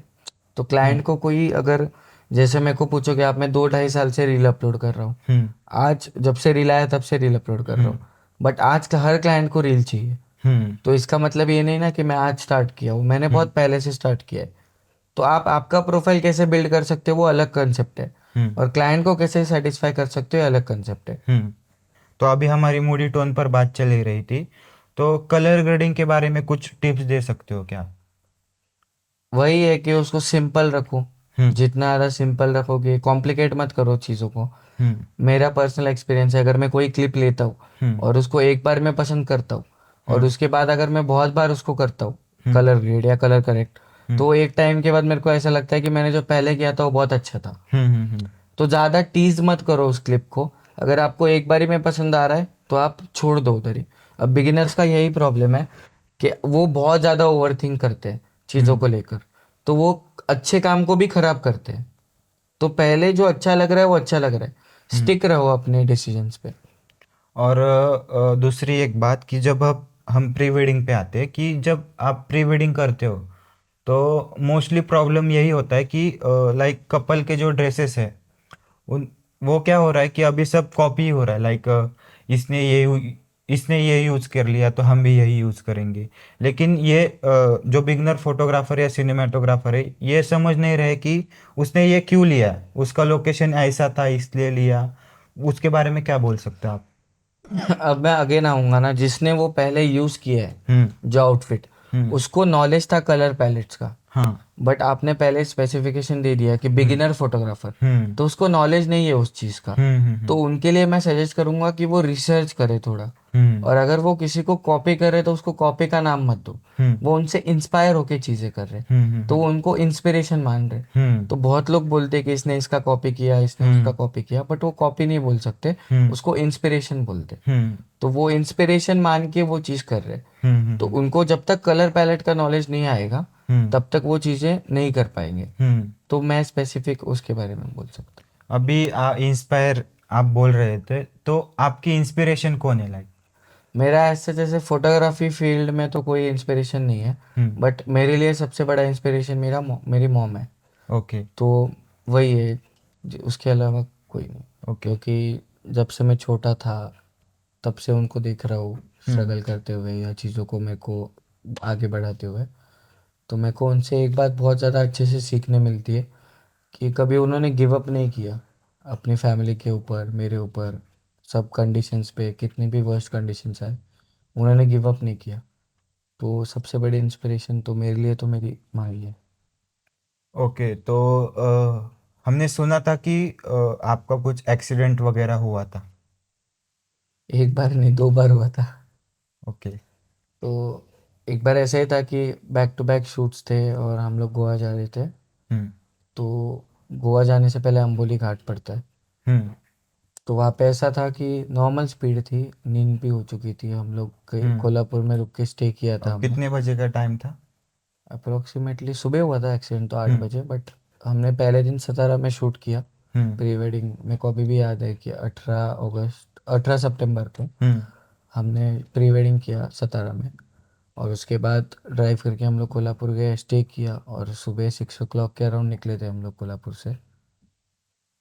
तो हम्म। क्लाइंट को कोई अगर, जैसे मेरे को पूछो कि आप, मैं 2-2.5 साल से रील अपलोड कर रहा हूँ। हम्म। आज जब से रील आया तब से रील अपलोड कर रहा हम्म। हूँ। बट आज का हर क्लाइंट को रील चाहिए। हम्म। तो इसका मतलब ये नहीं ना कि मैं आज स्टार्ट किया हूँ, मैंने हम्म। बहुत पहले से स्टार्ट किया है। तो आप आपका प्रोफाइल कैसे बिल्ड कर सकते हो वो अलग कंसेप्ट है। हम्म। और क्लाइंट को कैसे सेटिस्फाई कर सकते हो ये अलग कंसेप्ट है। हम्म। तो अभी हमारी मूडी टोन पर बात चली रही थी, तो कलर ग्रेडिंग के बारे में कुछ टिप्स दे सकते हो क्या? वही है कि उसको सिंपल रखो। हम्म। जितना ज़्यादा सिंपल रखोगे, कॉम्प्लिकेट मत करो चीज़ों को। हम्म। मेरा पर्सनल एक्सपीरियंस है, अगर मैं कोई क्लिप लेता हूँ हम्म। और उसको एक बार मैं पसंद करता हूँ, और हाँ। उसके बाद अगर मैं बहुत बार उसको करता हूँ, हम्म। कलर ग्रेड या कलर करेक्ट, हम्म। तो एक टाइम के बाद मेरे को ऐसा लगता है कि मैंने जो पहले किया था वो बहुत अच्छा था। हम्म। हम्म। तो ज़्यादा टीज मत करो उस क्लिप को। अगर आपको एक बारी में पसंद आ रहा है तो आप छोड़ दो उधर ही। अब बिगिनर्स का यही प्रॉब्लम है कि वो बहुत ज़्यादा ओवर थिंक करते हैं चीज़ों हम्म। को लेकर। तो वो अच्छे काम को भी खराब करते हैं। तो पहले जो अच्छा लग रहा है वो अच्छा लग रहा है, हम्म। स्टिक रहो अपने डिसीजंस पे। और दूसरी एक बात कि जब अब हम प्री वेडिंग पे आते हैं, कि जब आप प्री वेडिंग करते हो तो मोस्टली प्रॉब्लम यही होता है कि लाइक कपल के जो ड्रेसेस है उन वो क्या हो रहा है कि अभी सब कॉपी हो रहा है, लाइक इसने ये इसने ये यूज़ कर लिया तो हम भी यही यूज़ करेंगे। लेकिन ये जो बिगनर फोटोग्राफर या सिनेमाटोग्राफर है, ये समझ नहीं रहे कि उसने ये क्यों लिया, उसका लोकेशन ऐसा था इसलिए लिया। उसके बारे में क्या बोल सकते हो आप? अब मैं अगेन आऊंगा ना, जिसने वो पहले यूज किया है हम्म। जो आउटफिट, हम्म। उसको नॉलेज था कलर पैलेट्स का। हाँ। बट आपने पहले स्पेसिफिकेशन दे दिया कि हम्म। बिगिनर फोटोग्राफर, हम्म। तो उसको नॉलेज नहीं है उस चीज़ का। हम्म। तो उनके लिए मैं सजेस्ट करूंगा कि वो रिसर्च करे थोड़ा। हम्म। और अगर वो किसी को कॉपी कर रहे तो उसको कॉपी का नाम मत दो। हम्म। वो उनसे इंस्पायर होके चीज़ें कर रहे, हम्म। तो हम्म। वो उनको इंस्पिरेशन मान रहे। हम्म। तो बहुत लोग बोलते हैं कि इसने इसका कॉपी किया, इसने उसका हम्म। कॉपी किया, बट वो कॉपी नहीं बोल सकते, हम्म। उसको इंस्पिरेशन बोलते। हम्म। तो वो इंस्पिरेशन मान के वो चीज़ कर रहे। हम्म। तो हम्म। उनको जब तक कलर पैलेट का नॉलेज नहीं आएगा, हम्म। तब तक वो चीज़ें नहीं कर पाएंगे। हम्म। तो मैं स्पेसिफिक उसके बारे में बोल सकता अभी इंस्पायर आप बोल रहे थे, तो आपकी इंस्पिरेशन कौन है, लाइक? हूँ। मेरा ऐसे जैसे फोटोग्राफी फील्ड में तो कोई इंस्पिरेशन नहीं है, हम्म। बट मेरे लिए सबसे बड़ा इंस्पिरेशन मेरी मॉम है। ओके। तो वही है, उसके अलावा कोई नहीं। ओके। क्योंकि जब से मैं छोटा था, तब से उनको देख रहा हूँ हम्म। स्ट्रगल करते हुए या चीज़ों को मेरे को आगे बढ़ाते हुए। तो मेरे को उनसे एक बात बहुत ज़्यादा अच्छे से सीखने मिलती है कि कभी उन्होंने गिव अप नहीं किया अपनी फैमिली के ऊपर, मेरे ऊपर, सब कंडीशंस पे, कितनी भी वर्स्ट कंडीशंस आए, उन्होंने गिव अप नहीं किया। तो सबसे बड़ी इंस्पिरेशन तो मेरे लिए तो मेरी माँ ही है। ओके, तो हमने सुना था कि आपका कुछ एक्सीडेंट वगैरह हुआ था। एक बार नहीं, 2 बार हुआ था। ओके। तो एक बार ऐसा ही था कि बैक टू बैक शूट्स थे और हम लोग गोवा जा रहे थे। हम्म। तो गोवा जाने से पहले अम्बोली घाट पड़ता है। हम्म। तो वहाँ पे ऐसा था कि नॉर्मल स्पीड थी, नींद भी हो चुकी थी, हम लोग हम्म। कोल्हापुर में रुक के स्टे किया था और हमने। कितने बजे का टाइम था? अप्रोक्सीमेटली सुबह हुआ था एक्सीडेंट तो 8 बजे, हम्म। बट हमने पहले दिन सतारा में शूट किया। हम्म। प्री वेडिंग मेरे को अभी भी याद है कि 18 अगस्त, 18 सितंबर को हम्म। हमने प्री वेडिंग किया सतारा में। और उसके बाद ड्राइव करके हम लोग कोल्हापुर गए, स्टे किया, और सुबह 6 o'clock के अराउंड निकले थे हम लोग कोल्हापुर से।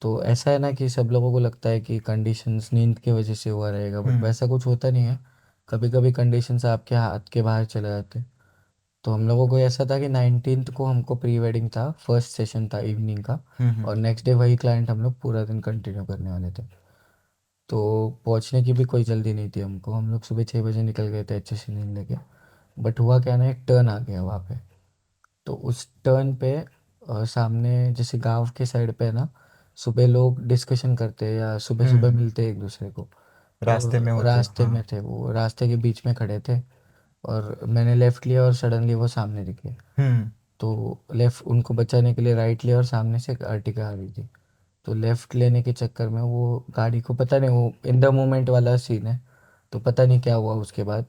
तो ऐसा है ना कि सब लोगों को लगता है कि कंडीशंस नींद की वजह से हुआ रहेगा, बट हम्म। वैसा कुछ होता नहीं है। कभी कभी कंडीशंस आपके हाथ के बाहर चले जाते हैं। तो हम लोगों को ऐसा था कि 19th को हमको प्री वेडिंग था, फर्स्ट सेशन था इवनिंग का। हम्म। और नेक्स्ट डे वही क्लाइंट हम लोग पूरा दिन कंटिन्यू करने वाले थे। तो पहुंचने की भी कोई जल्दी नहीं थी हमको, हम लोग सुबह 6 बजे निकल गए थे अच्छे से नींद लेके। बट हुआ क्या ना, एक टर्न आ गया वहाँ पे। तो उस टर्न पे सामने जैसे गांव के साइड पे ना, सुबह लोग डिस्कशन करते हैं या सुबह सुबह हम्म। मिलते हैं एक दूसरे को। तो रास्ते में होते, रास्ते हाँ। में थे, वो रास्ते के बीच में खड़े थे। और मैंने लेफ़्ट लिया और सडनली वो सामने दिखे। हम्म। तो लेफ़्ट उनको बचाने के लिए राइट लिया और सामने से एक अर्टिगा आ रही थी। तो लेफ़्ट लेने के चक्कर में वो गाड़ी को, पता नहीं, वो इन द मोमेंट वाला सीन है, तो पता नहीं क्या हुआ उसके बाद,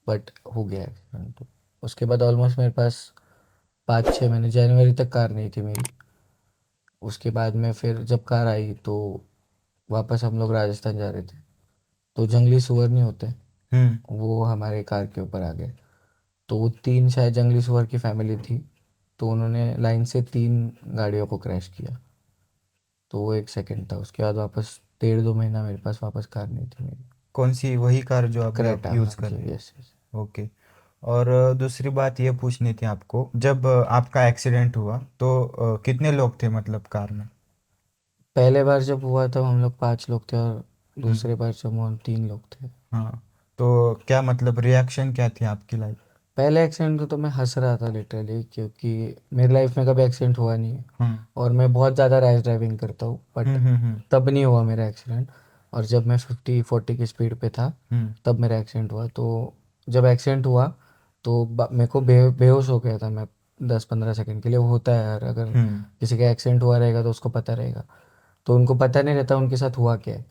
बट हो गया एक्सीडेंट। तो उसके बाद ऑलमोस्ट मेरे पास 5-6 महीने, जनवरी तक कार नहीं थी मेरी। उसके बाद में फिर जब कार आई तो वापस हम लोग राजस्थान जा रहे थे। तो जंगली सुअर नहीं होते, हम्म। वो हमारे कार के ऊपर आ गए। तो वो तीन शायद जंगली सुअर की फैमिली थी। तो उन्होंने लाइन से 3 गाड़ियों को क्रैश किया। तो वो एक सेकंड था, उसके बाद वापस 1.5-2 महीना मेरे पास वापस कार नहीं थी मेरी। कौन सी, वही कार जो अभी आप क्रेटा, हाँ यूज़ कर जी, रहे हैं? Yes yes. ओके। और दूसरी बात ये पूछनी थी आपको, जब आपका एक्सीडेंट हुआ तो कितने लोग थे मतलब कार में? पहले बार जब हुआ तब हम लोग 5 लोग थे, और हम्म। दूसरे बार जब हम 3 लोग थे। हाँ। तो क्या मतलब रिएक्शन क्या थी आपकी, लाइक? पहले एक्सीडेंट तो मैं हंस रहा था लिटरली, क्योंकि मेरी लाइफ में कभी एक्सीडेंट हुआ नहीं है। हम्म। और मैं बहुत ज़्यादा रैश ड्राइविंग करता हूँ, बट हम्म। तब नहीं हुआ मेरा एक्सीडेंट। और जब मैं 50-40 की स्पीड पे था, हम्म। तब मेरा एक्सीडेंट हुआ। तो जब एक्सीडेंट हुआ तो मेरे को बेहोश हो गया था मैं 10-15 सेकंड के लिए। वो होता है यार, अगर हम्म। किसी का एक्सीडेंट हुआ रहेगा तो उसको पता रहेगा। तो उनको पता नहीं रहता उनके साथ हुआ क्या है।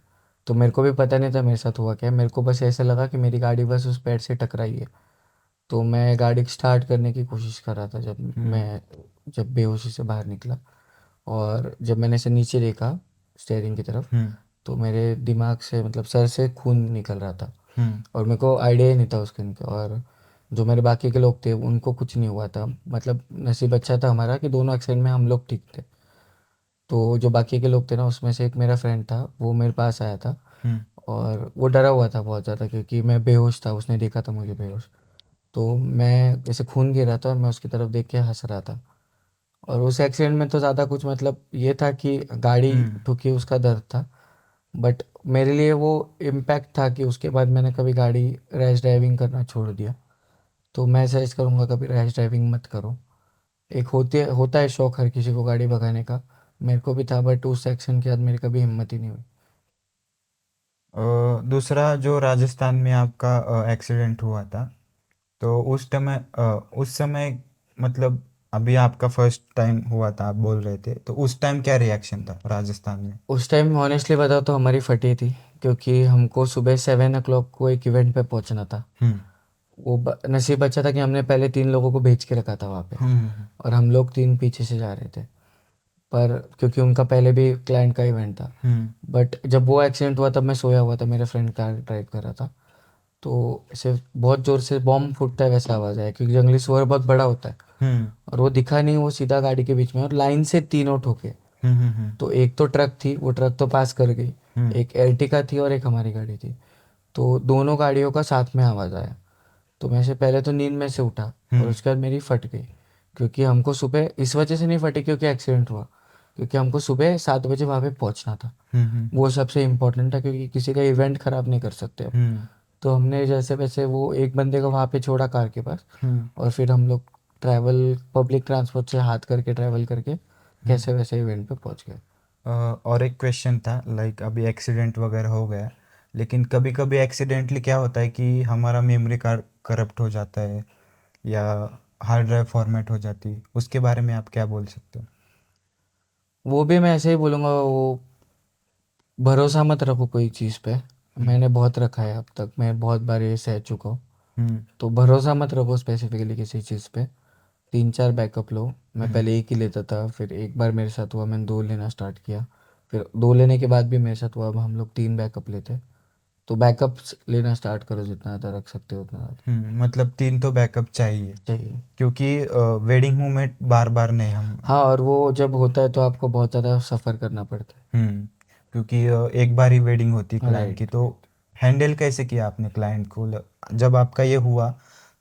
तो मेरे को भी पता नहीं था मेरे साथ हुआ क्या है, मेरे को बस ऐसा लगा कि मेरी गाड़ी बस उस पेड़ से टकराई है। तो मैं गाड़ी स्टार्ट करने की कोशिश कर रहा था हम्म। जब बेहोशी से बाहर निकला। और जब मैंने इसे नीचे देखा स्टेयरिंग की तरफ, हम्म। तो मेरे दिमाग से, मतलब सर से खून निकल रहा था। हम्म। और मेरे को आइडिया ही नहीं था उसके इनके। और जो मेरे बाकी के लोग थे उनको कुछ नहीं हुआ था, मतलब नसीब अच्छा था हमारा कि दोनों एक्सीडेंट में हम लोग ठीक थे। तो जो बाकी के लोग थे ना, उसमें से एक मेरा फ्रेंड था, वो मेरे पास आया था। हम्म और वो डरा हुआ था बहुत ज़्यादा क्योंकि मैं बेहोश था, उसने देखा था मुझे बेहोश। तो मैं जैसे खून गिर रहा था और मैं उसकी तरफ देख के हंस रहा था। और उस एक्सीडेंट में तो ज़्यादा कुछ मतलब ये था कि गाड़ी हम्म ठुकी, उसका दर्द था। बट मेरे लिए वो इम्पैक्ट था कि उसके बाद मैंने कभी गाड़ी रैश ड्राइविंग करना छोड़ दिया। तो मैं सजेस्ट करूँगा कभी रैश ड्राइविंग मत करो। एक होता है शौक हर किसी को गाड़ी भगाने का, मेरे को भी था, बट उस एक्शन के बाद मेरी कभी हिम्मत ही नहीं हुई। दूसरा जो राजस्थान में आपका एक्सीडेंट हुआ था, तो उस समय मतलब अभी आपका फर्स्ट टाइम हुआ था आप बोल रहे थे, तो उस टाइम क्या रिएक्शन था राजस्थान में? उस टाइम ऑनेस्टली बताओ तो हमारी फटी थी, क्योंकि हमको सुबह 7 o'clock को एक इवेंट पे पहुंचना था। हम्म नसीब अच्छा था कि हमने पहले 3 लोगों को भेज के रखा था वहाँ पे, हम्म और हम लोग 3 पीछे से जा रहे थे। पर क्योंकि उनका पहले भी क्लाइंट का इवेंट था। हम्म बट जब वो एक्सीडेंट हुआ तब मैं सोया हुआ था, मेरा फ्रेंड कार ड्राइव कर रहा था। तो ऐसे बहुत ज़ोर से बॉम्ब फूटता है वैसा आवाज़ आया, क्योंकि जंगली सुअर बहुत बड़ा होता है। हम्म और वो दिखा नहीं, वो सीधा गाड़ी के बीच में और लाइन से तीनों ठोके। हम्म तो एक तो ट्रक थी, वो ट्रक तो पास कर गई। हम्म एक एर्टिका थी और एक हमारी गाड़ी थी। तो दोनों गाड़ियों का साथ में आवाज़ आया। तो मैं से पहले तो नींद में से उठा, और हम्म उसके बाद मेरी फट गई। क्योंकि हमको सुबह इस वजह से नहीं फटी क्योंकि एक्सीडेंट हुआ, क्योंकि हमको सुबह 7 बजे वहाँ पे पहुँचना था। हम्म वो सबसे इम्पोर्टेंट था, क्योंकि किसी का इवेंट ख़राब नहीं कर सकते अब। हम्म तो हमने जैसे वैसे वो एक बंदे को वहाँ पे छोड़ा कार के पास, हम्म और फिर हम लोग ट्रैवल पब्लिक ट्रांसपोर्ट से हाथ करके ट्रैवल करके हम्म कैसे वैसे इवेंट पे पहुँच गए। और एक क्वेश्चन था, लाइक अभी एक्सीडेंट वगैरह हो गया, लेकिन कभी कभी एक्सीडेंटली क्या होता है कि हमारा मेमोरी कार्ड करप्ट हो जाता है या हार्ड ड्राइव फॉर्मेट हो जाती है, उसके बारे में आप क्या बोल सकते हो? वो भी मैं ऐसे ही बोलूँगा, वो भरोसा मत रखो कोई चीज़ पे। हम्म मैंने बहुत रखा है अब तक, मैं बहुत बार ये सह चुका हूँ। हम्म तो भरोसा मत रखो स्पेसिफिकली किसी चीज़ पे। 3-4 बैकअप लो। मैं हम्म पहले एक ही लेता था, फिर एक बार मेरे साथ हुआ मैंने 2 लेना स्टार्ट किया। फिर 2 लेने के बाद भी मेरे साथ हुआ, अब हम लोग 3 बैकअप लेते हैं। तो बैकअप्स लेना स्टार्ट करो, जितना ज़्यादा रख सकते हो उतना ज़्यादा मतलब 3 तो बैकअप चाहिए, चाहिए। क्योंकि वेडिंग मोमेंट बार बार नहीं हम। हाँ, और वो जब होता है तो आपको बहुत ज़्यादा सफ़र करना पड़ता हम्म क्योंकि एक बार ही वेडिंग होती है। क्लाइंट की, राइट। तो हैंडल कैसे किया आपने क्लाइंट को? जब आपका ये हुआ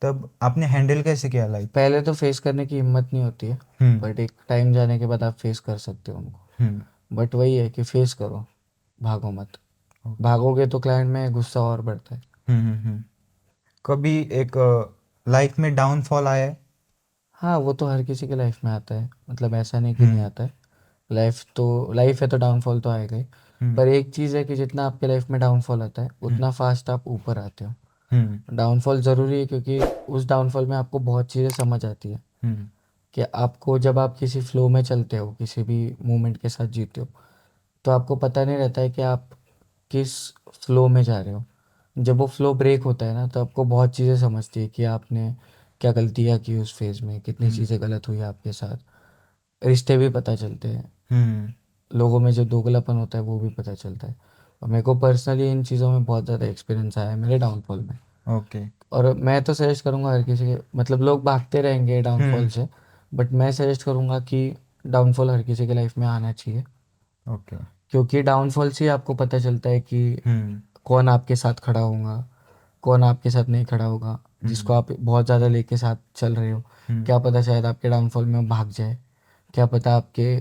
तब आपने हैंडल कैसे किया, लाइक? पहले तो फेस करने की हिम्मत नहीं होती है, हम्म बट एक टाइम जाने के बाद आप फेस कर सकते हो उनको। हम्म बट वही है कि फेस करो, भागो मत। ओके भागोगे तो क्लाइंट में गुस्सा और बढ़ता है। हम्म कभी एक लाइफ में डाउनफॉल आया है? हाँ, वो तो हर किसी के लाइफ में आता है, मतलब ऐसा नहीं कि नहीं हम्म आता है। लाइफ है तो डाउनफॉल तो आएगा ही। हम्म पर एक चीज़ है कि जितना आपके लाइफ में डाउनफॉल आता है हम्म उतना फास्ट आप ऊपर आते हो। हम्म डाउनफॉल ज़रूरी है, क्योंकि उस डाउनफॉल में आपको बहुत चीज़ें समझ आती है। हम्म कि आपको जब आप किसी फ्लो में चलते हो, किसी भी मूवमेंट के साथ जीते हो, तो आपको पता नहीं रहता है कि आप किस फ्लो में जा रहे हो। जब वो फ्लो ब्रेक होता है ना, तो आपको बहुत चीज़ें समझती है कि आपने क्या गलतियाँ की उस फेज़ में, कितनी हम्म चीज़ें गलत हुई आपके साथ। रिश्ते भी पता चलते हैं, हम्म लोगों में जो दोगलापन होता है वो भी पता चलता है। और मेरे को पर्सनली इन चीज़ों में बहुत ज़्यादा एक्सपीरियंस आया है मेरे डाउनफॉल में। ओके और मैं तो सजेस्ट करूँगा हर किसी के, मतलब लोग भागते रहेंगे डाउनफॉल हम्म से, बट मैं सजेस्ट करूँगा कि डाउनफॉल हर किसी के लाइफ में आना चाहिए। ओके क्योंकि डाउनफॉल से ही आपको पता चलता है कि हम्म कौन आपके साथ खड़ा होगा, कौन आपके साथ नहीं खड़ा होगा। जिसको हम्म आप बहुत ज़्यादा लेके साथ चल रहे हो, हम्म क्या पता शायद आपके डाउनफॉल में वो भाग जाए। क्या पता आपके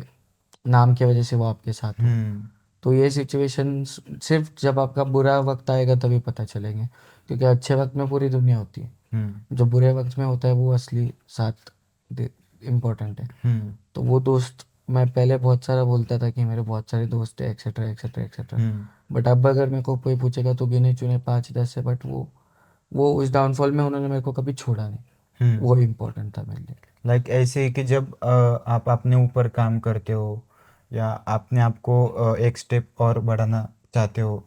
नाम की वजह से वो आपके साथ हो। हम्म तो ये सिचुएशन सिर्फ जब आपका बुरा वक्त आएगा तभी पता चलेंगे, क्योंकि अच्छे वक्त में पूरी दुनिया होती है, हम्म जो बुरे वक्त में होता है वो असली साथ इम्पोर्टेंट है। हम्म तो वो दोस्त, मैं पहले बहुत सारा बोलता था कि मेरे बहुत सारे दोस्त हैं etcetera etcetera etcetera. Hmm but अब अगर मेरे को कोई पूछेगा तो गिने चुने 5-10 है, बट वो उस डाउनफॉल में उन्होंने मेरे को कभी छोड़ा नहीं। हम्म वो इम्पोर्टेंट था मेरे लिए। लाइक ऐसे ही कि जब आप अपने ऊपर काम करते हो या अपने आप को एक स्टेप और बढ़ाना चाहते हो,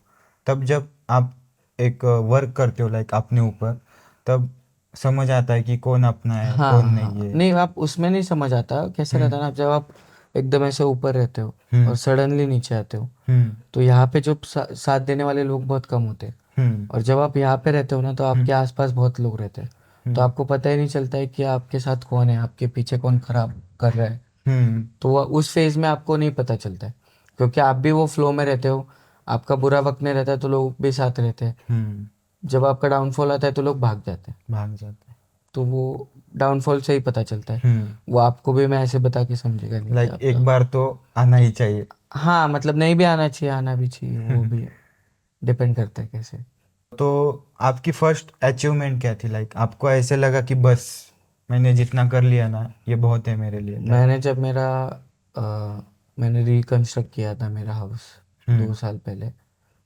तब जब आप एक वर्क करते हो लाइक अपने ऊपर, तब समझ आता है कि कौन अपना है कौन हाँ नहीं हाँ, है। नहीं आप उसमें नहीं समझ आता कैसे रहता हम्म है ना, जब आप एकदम ऐसे ऊपर रहते हो और हम्म सडनली नीचे आते हो, हम्म तो यहाँ पे जो साथ देने वाले लोग बहुत कम होते हैं। हम्म और जब आप यहाँ पे रहते हो ना, तो हम्म आपके आसपास बहुत लोग रहते हैं। तो हम्म आपको पता ही नहीं चलता है कि आपके साथ कौन है, आपके पीछे कौन खराब कर रहा है। हम्म तो उस फेज़ में आपको नहीं पता चलता है, क्योंकि आप भी वो फ्लो में रहते हो। आपका बुरा वक्त नहीं रहता है तो लोग भी साथ रहते हैं, हम्म। जब आपका डाउनफॉल आता है तो लोग भाग जाते हैं। भाग जाते तो वो डाउनफॉल से ही पता चलता है। हैं। वो आपको भी मैं ऐसे बता के समझेगा नहीं कि लाइक एक आपका। बार तो आना ही चाहिए। हाँ मतलब नहीं भी आना चाहिए, आना भी चाहिए, वो भी डिपेंड करता है कैसे। तो आपकी फर्स्ट अचीवमेंट क्या थी? लाइक आपको ऐसे लगा कि बस मैंने जितना कर लिया ना ये बहुत है मेरे लिए, लाइक। मैंने जब मेरा अ, मैंने रिकंस्ट्रक्ट किया था मेरा हाउस हम्म 2 साल पहले,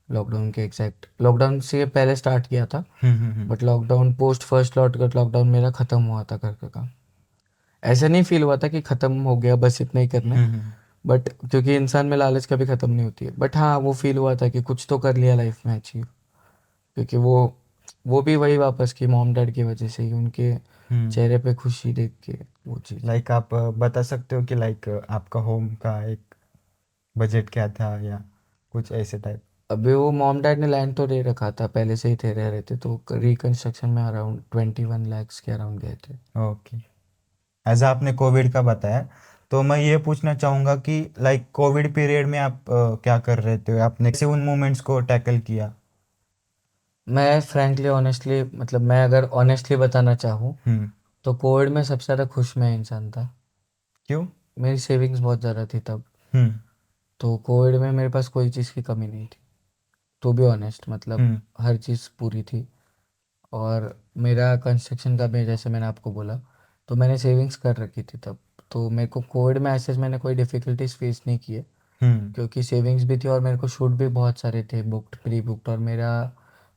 लॉकडाउन के एग्जैक्ट, लॉकडाउन से पहले स्टार्ट किया था, हम्म। But lockdown post first lockdown मेरा ख़त्म हुआ था घर का काम। ऐसा नहीं फील हुआ था कि ख़त्म हो गया बस इतना ही करना है, हम्म बट क्योंकि इंसान में लालच कभी ख़त्म नहीं होती है, बट हाँ वो फील हुआ था कि कुछ तो कर लिया लाइफ में अचीव। क्योंकि वो भी वही वापस की मॉम डैड की वजह से ही, उनके हम्म। चेहरे पे खुशी देख के वो चीज़। लाइक आप बता सकते हो कि लाइक आपका होम का एक बजट क्या था या कुछ ऐसे टाइप? अभी वो मॉम डैड ने लैंड तो ले रखा था, पहले से ही थे, रह रहे थे, तो रिकंस्ट्रक्शन में अराउंड 21 lakhs के अराउंड गए थे। ओके। एज आपने कोविड का बताया, तो मैं ये पूछना चाहूँगा कि लाइक कोविड पीरियड में आप क्या कर रहे थे? आपने कैसे उन मोमेंट्स को टैकल किया? मैं फ्रैंकली ऑनेस्टली, मतलब मैं अगर ऑनेस्टली बताना चाहूँ हम्म। तो कोविड में सबसे ज़्यादा खुश मैं इंसान था। क्यों? मेरी सेविंग्स बहुत ज़्यादा थी तब। हम्म तो कोविड में मेरे पास कोई चीज़ की कमी नहीं थी, टू बी ऑनेस्ट, मतलब हम्म हर चीज़ पूरी थी। और मेरा कंस्ट्रक्शन का भी जैसे मैंने आपको बोला, तो मैंने सेविंग्स कर रखी थी तब। तो मेरे को कोविड में ऐसे मैंने कोई डिफ़िकल्टीज फेस नहीं किए, हम्म क्योंकि सेविंग्स भी थी और मेरे को शूट भी बहुत सारे थे बुक्ड, प्री बुक्ड, और मेरा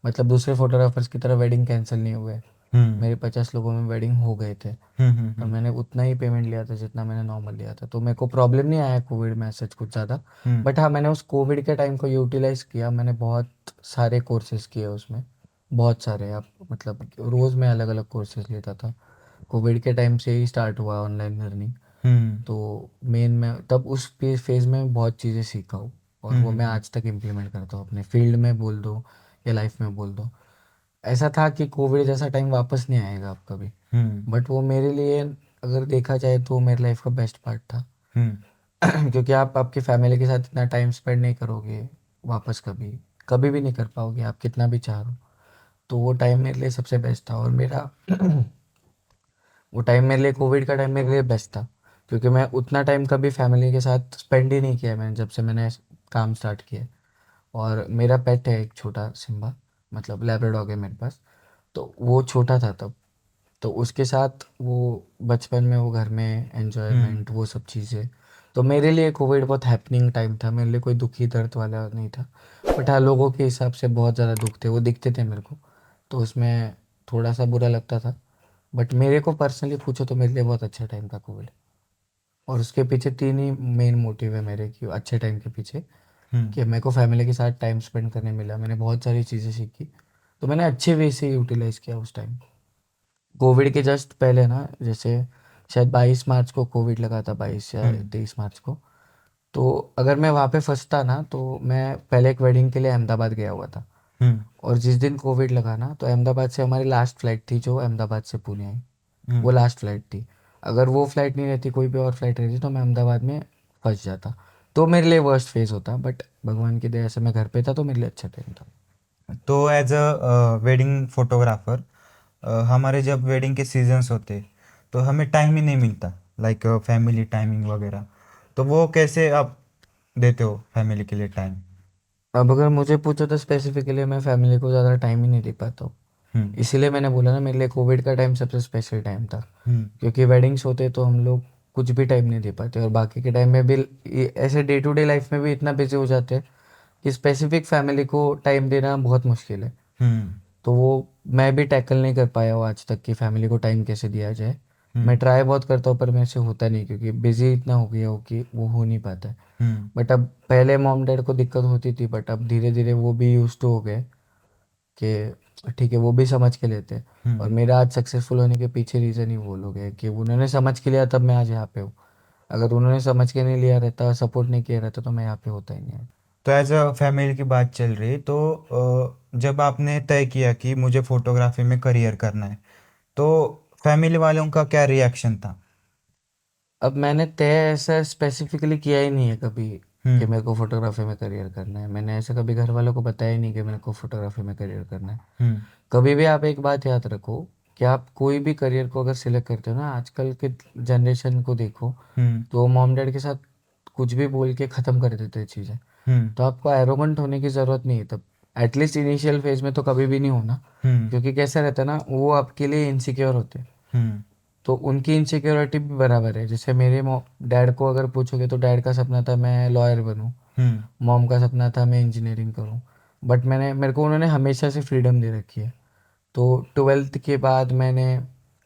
मतलब दूसरे फोटोग्राफर्स की तरह वेडिंग कैंसिल नहीं हुए। हम्म मेरे 50 लोगों में वेडिंग हो गए थे, और हम्म मैंने उतना ही पेमेंट लिया था जितना मैंने नॉर्मल लिया था, तो मेरे को प्रॉब्लम नहीं आया कोविड में सच कुछ ज़्यादा। हम्म बट हाँ, मैंने उस कोविड के टाइम को यूटिलाइज़ किया, मैंने बहुत सारे कोर्सेज़ किए उसमें, बहुत सारे। आप मतलब रोज़ मैं अलग अलग कोर्सेज़ लेता था। कोविड के टाइम से ही स्टार्ट हुआ ऑनलाइन लर्निंग। हम्म तो मेन मैं तब उस फेज़ में बहुत चीज़ें सीखा हूँ, और वो मैं हम्म आज तक इम्प्लीमेंट करता हूँ अपने फील्ड में बोल दो या लाइफ में बोल दो। ऐसा था कि कोविड जैसा टाइम वापस नहीं आएगा अब कभी, हम्म बट वो मेरे लिए अगर देखा जाए तो मेरी लाइफ का बेस्ट पार्ट था। हम्म क्योंकि आप आपकी फैमिली के साथ इतना टाइम स्पेंड नहीं करोगे वापस कभी, कभी भी नहीं कर पाओगे आप कितना भी चाहो। तो वो टाइम मेरे लिए सबसे बेस्ट था, और मेरा वो टाइम मेरे लिए, कोविड का टाइम मेरे लिए बेस्ट था, क्योंकि मैं उतना टाइम कभी फैमिली के साथ स्पेंड ही नहीं किया मैंने जब से मैंने काम स्टार्ट किया। और मेरा पेट है एक छोटा सिम्बा, मतलब लैब्राडॉग है मेरे पास, तो वो छोटा था तब। तो उसके साथ वो बचपन में वो घर में हम्म एन्जॉयमेंट वो सब चीज़ें, तो मेरे लिए कोविड बहुत हैपनिंग टाइम था, मेरे लिए कोई दुखी दर्द वाला नहीं था। बट हाँ, लोगों के हिसाब से बहुत ज़्यादा दुख थे, वो दिखते थे मेरे को, तो उसमें थोड़ा सा बुरा लगता था। बट मेरे को पर्सनली पूछो तो मेरे लिए बहुत अच्छा टाइम था कोविड। और उसके पीछे 3 ही मेन मोटिव है मेरे, कि अच्छे टाइम के पीछे, हम्म कि मेरे को फैमिली के साथ टाइम स्पेंड करने मिला, मैंने बहुत सारी चीज़ें सीखी, तो मैंने अच्छे वे से यूटिलाइज़ किया उस टाइम। कोविड के जस्ट पहले ना, जैसे शायद 22 मार्च को कोविड लगा था, 22 या 23 मार्च को। तो अगर मैं वहाँ पे फंसता ना, तो मैं पहले एक वेडिंग के लिए अहमदाबाद गया हुआ था, हम्म और जिस दिन कोविड लगा ना, तो अहमदाबाद से हमारी लास्ट फ्लाइट थी जो अहमदाबाद से पुणे आई, वो हम्म लास्ट फ्लाइट थी। अगर वो फ्लाइट नहीं रहती, कोई भी और फ्लाइट रहती, तो मैं अहमदाबाद में फंस जाता। तो मेरे लिए वर्स्ट फेज़ होता, बट भगवान की दया से मैं घर पे था, तो मेरे लिए अच्छा टाइम था। तो एज अ वेडिंग फोटोग्राफर, हमारे जब वेडिंग के सीजन्स होते तो हमें टाइम ही नहीं मिलता, लाइक फैमिली टाइमिंग वगैरह। तो वो कैसे आप देते हो फैमिली के लिए टाइम? अब अगर मुझे पूछो तो स्पेसिफिकली मैं फैमिली को ज़्यादा टाइम ही नहीं दे पाता हूँ। हम्म इसीलिए मैंने बोला ना, मेरे लिए कोविड का टाइम सबसे स्पेशल टाइम था। हम्म क्योंकि वेडिंग्स होते तो हम लोग कुछ भी टाइम नहीं दे पाते, और बाकी के टाइम में भी ऐसे डे टू डे लाइफ में भी इतना बिजी हो जाते हैं कि स्पेसिफिक फैमिली को टाइम देना बहुत मुश्किल है। हम्म तो वो मैं भी टैकल नहीं कर पाया हूँ आज तक कि फैमिली को टाइम कैसे दिया जाए। मैं हम्म ट्राई बहुत करता हूँ, पर मेरे से होता नहीं, क्योंकि बिजी इतना हो गया हो कि वो हो नहीं पाता है। हम्म बट अब पहले मॉम डैड को दिक्कत होती थी, बट अब धीरे धीरे वो भी यूज टू हो गए कि ठीक है, वो भी समझ के लेते हैं। और हम्म मेरा आज सक्सेसफुल होने के पीछे रीज़न ही वो लोग हैं, कि उन्होंने समझ के लिया तब मैं आज यहाँ पे हूँ। अगर उन्होंने समझ के नहीं लिया रहता, सपोर्ट नहीं किया रहता, तो मैं यहाँ पे होता ही नहीं। तो एज अ फैमिली की बात चल रही, तो जब आपने तय किया कि मुझे फोटोग्राफी में करियर करना है, तो फैमिली वालों का क्या रिएक्शन था? अब मैंने तय ऐसा स्पेसिफिकली किया ही नहीं है कभी कि हम्म मेरे को फोटोग्राफी में करियर करना है। मैंने ऐसा कभी घर वालों को बताया ही नहीं कि मेरे को फोटोग्राफी में करियर करना है। हम्म कभी भी आप एक बात याद रखो कि आप कोई भी करियर को अगर सिलेक्ट करते हो ना, आजकल के जनरेशन को देखो, हम्म तो मॉम डैड के साथ कुछ भी बोल के ख़त्म कर देते हैं चीज़ें। हम्म तो आपको एरोगेंट होने की ज़रूरत नहीं है तब, एटलीस्ट इनिशियल फेज में तो कभी भी नहीं होना। हम्म क्योंकि कैसा रहता है ना, वो आपके लिए इनसिक्योर होते हैं। हम्म तो उनकी इनसिक्योरिटी भी बराबर है। जैसे मेरे डैड को अगर पूछोगे तो डैड का सपना था मैं लॉयर बनूं, हम्म मॉम का सपना था मैं इंजीनियरिंग करूं। बट मेरे को उन्होंने हमेशा से फ्रीडम दे रखी है। तो 12th के बाद मैंने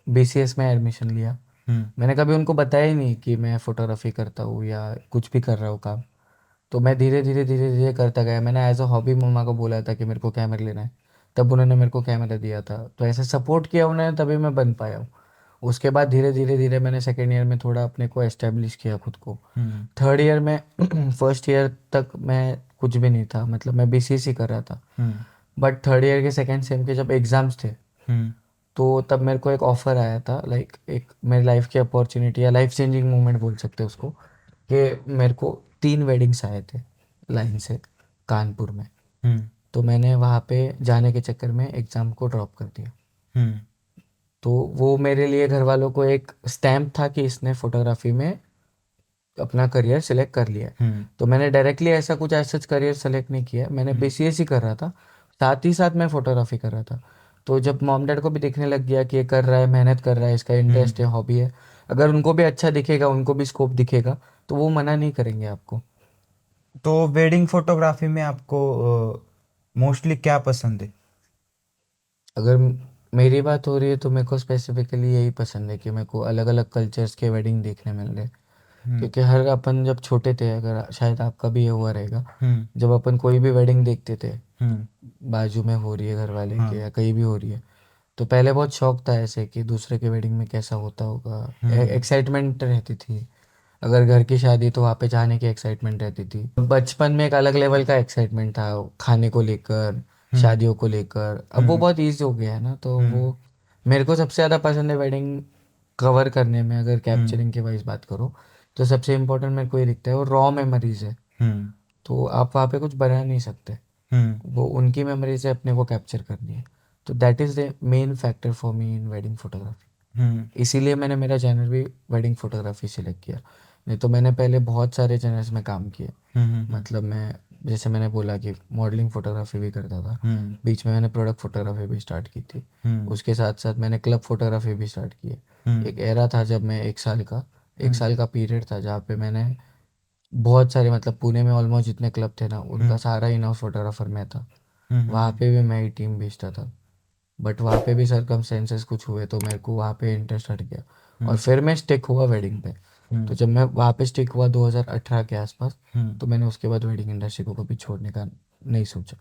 बीसीएस में एडमिशन लिया। हम्म मैंने कभी उनको बताया ही नहीं कि मैं फ़ोटोग्राफी करता हूँ या कुछ भी कर रहा हूँ काम। तो मैं धीरे धीरे करता गया। मैंने एज अ हॉबी मम्मा को बोला था कि मेरे को कैमरा लेना है, तब उन्होंने मेरे को कैमरा दिया था। तो ऐसे सपोर्ट किया उन्होंने, तभी मैं बन पाया हूँ। उसके बाद धीरे धीरे मैंने सेकेंड ईयर में थोड़ा अपने को एस्टेब्लिश किया खुद को। हम्म थर्ड ईयर में फर्स्ट ईयर तक मैं कुछ भी नहीं था, मतलब मैं बीसीएस कर रहा था। हम्म बट थर्ड ईयर के सेकेंड सेम के जब एग्ज़ाम्स थे, हम्म तो तब मेरे को एक ऑफ़र आया था, लाइक एक मेरी लाइफ की अपॉर्चुनिटी या लाइफ चेंजिंग मोमेंट बोल सकते हैं उसको, कि मेरे को 3 वेडिंग्स आए थे लाइन से कानपुर में। हम्म तो मैंने वहाँ पे जाने के चक्कर में एग्ज़ाम को ड्रॉप कर दिया। हम्म तो वो मेरे लिए घर वालों को एक स्टैम्प था कि इसने फोटोग्राफी में अपना करियर सेलेक्ट कर लिया है। हम्म तो मैंने डायरेक्टली ऐसा कुछ ऐसा करियर सेलेक्ट नहीं किया, मैंने हम्म बीसीएस ही कर रहा था, साथ ही साथ मैं फोटोग्राफी कर रहा था। तो जब मॉम डैड को भी दिखने लग गया कि ये कर रहा है, मेहनत कर रहा है, इसका इंटरेस्ट है, हम्म हॉबी है, अगर उनको भी अच्छा दिखेगा, उनको भी स्कोप दिखेगा, तो वो मना नहीं करेंगे आपको। तो वेडिंग फोटोग्राफी में आपको मोस्टली क्या पसंद है? अगर मेरी बात हो रही है तो मेरे को स्पेसिफिकली यही पसंद है कि मेरे को अलग अलग कल्चर्स के वेडिंग देखने मिल रहे हैं। हम्म क्योंकि हर अपन जब छोटे थे, अगर शायद आपका भी ये हुआ रहेगा, हम्म जब अपन कोई भी वेडिंग देखते थे, हम्म बाजू में हो रही है घर वाले के हाँ या कहीं भी हो रही है, तो पहले बहुत शौक था ऐसे कि दूसरे के वेडिंग में कैसा होता होगा, हम्म एक्साइटमेंट रहती थी। अगर घर की शादी तो वहाँ पे जाने की एक्साइटमेंट रहती थी। बचपन में एक अलग लेवल का एक्साइटमेंट था खाने को लेकर, हम्म शादियों को लेकर। अब वो हम्म बहुत ईजी हो गया है ना, तो हम्म वो मेरे को सबसे ज़्यादा पसंद है वेडिंग कवर करने में। अगर हम्म कैप्चरिंग की वाइज बात करो तो सबसे इम्पोर्टेंट मेरे को ये दिखता है, वो रॉ मेमोरीज है। हम्म तो आप वहाँ पे कुछ बना नहीं सकते, हम्म वो उनकी मेमोरी से अपने को कैप्चर करनी है। तो that is the main factor for me in wedding photography. हम्म इसीलिए मैंने मेरा चैनल भी वेडिंग फोटोग्राफी सिलेक्ट किया। नहीं तो मैंने पहले बहुत सारे चैनल्स में काम किए। हम्म मतलब मैं, जैसे मैंने बोला कि मॉडलिंग फोटोग्राफी भी करता था, हम्म बीच में मैंने प्रोडक्ट फोटोग्राफी भी स्टार्ट की थी। हम्म उसके साथ साथ मैंने क्लब फोटोग्राफी भी स्टार्ट की है। हम्म एक एरा था जब मैं एक हम्म साल का पीरियड था जहाँ पे मैंने बहुत सारे, मतलब पुणे में ऑलमोस्ट जितने क्लब थे ना, उनका हम्म सारा इन हाउस फोटोग्राफर मैं था। वहाँ हम्म पे भी मैं ही टीम भेजता था। बट वहाँ पे भी सरकमस्टेंसेस कुछ हुए तो मेरे को वहाँ पे इंटरेस्ट हट गया, और हम्म फिर मैं स्टिक हुआ वेडिंग पे। तो हम्म जब मैं वहाँ पे स्टिक हुआ 2018 के आसपास, हम्म तो मैंने उसके बाद वेडिंग इंडस्ट्री को कभी छोड़ने का नहीं सोचा।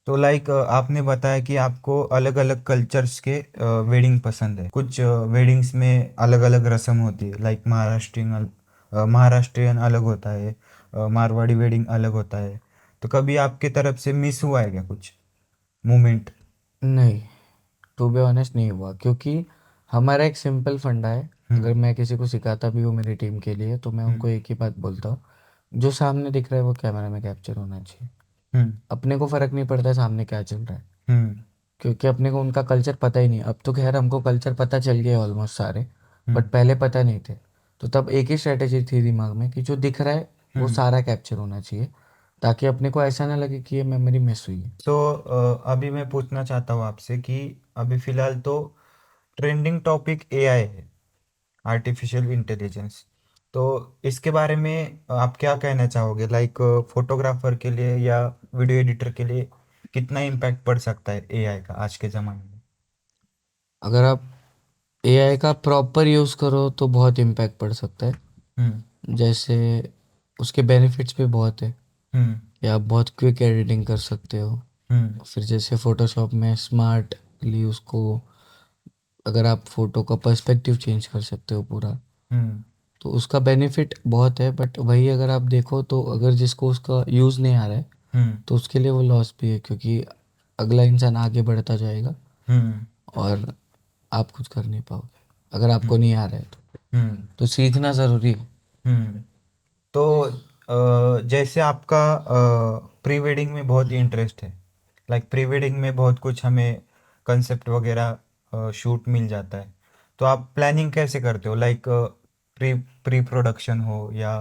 तो लाइक आपने बताया कि आपको अलग अलग कल्चर्स के वेडिंग पसंद है। कुछ वेडिंग्स में अलग अलग रस्म होती है, लाइक महाराष्ट्रियन अलग होता है, मारवाड़ी वेडिंग अलग होता है। तो कभी आपके तरफ से मिस हुआ है क्या कुछ मोमेंट? नहीं, टू बी ऑनेस्ट नहीं हुआ, क्योंकि हमारा एक सिंपल फंडा है। हम्म अगर मैं किसी को सिखाता भी हूँ मेरी टीम के लिए, तो मैं हम्म उनको एक ही बात बोलता हूँ, जो सामने दिख रहा है वो कैमरा में कैप्चर होना चाहिए। हम्म अपने को फ़र्क नहीं पड़ता है सामने क्या चल रहा है, हम्म क्योंकि अपने को उनका कल्चर पता ही नहीं। अब तो खैर हमको कल्चर पता चल गया ऑलमोस्ट सारे, हम्म बट पहले पता नहीं थे। तो तब एक ही स्ट्रेटेजी थी दिमाग में कि जो दिख रहा है वो हम्म सारा कैप्चर होना चाहिए, ताकि अपने को ऐसा ना लगे कि ये मेमोरी मिस हुई है। तो अभी मैं पूछना चाहता हूँ आपसे कि अभी फिलहाल तो ट्रेंडिंग टॉपिक एआई है, आर्टिफिशियल इंटेलिजेंस। तो इसके बारे में आप क्या कहना चाहोगे, लाइक फोटोग्राफर के लिए या वीडियो एडिटर के लिए कितना इम्पैक्ट पड़ सकता है एआई का आज के ज़माने में? अगर आप एआई का प्रॉपर यूज़ करो तो बहुत इम्पैक्ट पड़ सकता है। हम्म जैसे उसके बेनिफिट्स भी बहुत है हम्म कि आप बहुत क्विक एडिटिंग कर सकते हो। हम्म फिर जैसे फ़ोटोशॉप में स्मार्टली उसको, अगर आप फ़ोटो का पर्सपेक्टिव चेंज कर सकते हो पूरा, हम्म तो उसका बेनिफिट बहुत है। बट वही अगर आप देखो तो अगर जिसको उसका यूज़ नहीं आ रहा है, हम्म तो उसके लिए वो लॉस भी है, क्योंकि अगला इंसान आगे बढ़ता जाएगा हम्म और आप कुछ कर नहीं पाओगे अगर आपको हम्म नहीं आ रहा है तो। हम्म तो सीखना ज़रूरी है। हम्म तो जैसे आपका प्री वेडिंग में बहुत इंटरेस्ट है, लाइक प्री वेडिंग में बहुत कुछ हमें कंसेप्ट वगैरह शूट मिल जाता है, तो आप प्लानिंग कैसे करते हो, लाइक प्री प्री प्रोडक्शन हो या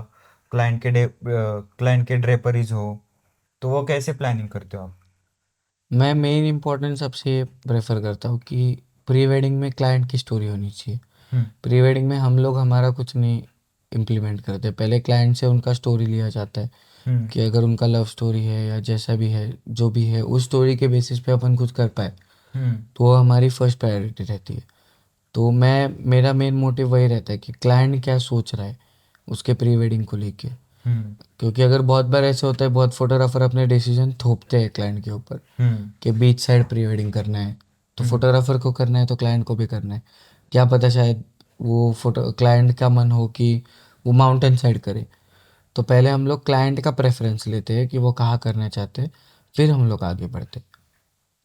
क्लाइंट के ड्रेपरीज हो, तो वो कैसे प्लानिंग करते हो आप? मैं मेन इम्पोर्टेंस सबसे ये प्रेफर करता हूँ कि प्री वेडिंग में क्लाइंट की स्टोरी होनी चाहिए। हम्म प्री वेडिंग में हम लोग हमारा कुछ नहीं इम्प्लीमेंट करते, पहले क्लाइंट से उनका स्टोरी लिया जाता है हम्म कि अगर उनका लव स्टोरी है या जैसा भी है, जो भी है उस स्टोरी के बेसिस पे अपन कुछ कर पाए, हम्म तो वो हमारी फर्स्ट प्रायोरिटी रहती है। तो मेरा मेन मोटिव वही रहता है कि क्लाइंट क्या सोच रहा है उसके प्री वेडिंग को लेके। हम्म क्योंकि अगर बहुत बार ऐसे होता है, बहुत फोटोग्राफर अपने डिसीजन थोपते हैं क्लाइंट के ऊपर हम्म कि बीच साइड प्री वेडिंग करना है, तो हम्म फोटोग्राफर को करना है तो क्लाइंट को भी करना है। क्या पता शायद वो फोटो क्लाइंट का मन हो कि वो माउंटेन साइड करे। तो पहले हम लोग क्लाइंट का प्रेफरेंस लेते हैं कि वो कहाँ करना चाहते हैं, फिर हम लोग आगे बढ़ते हैं।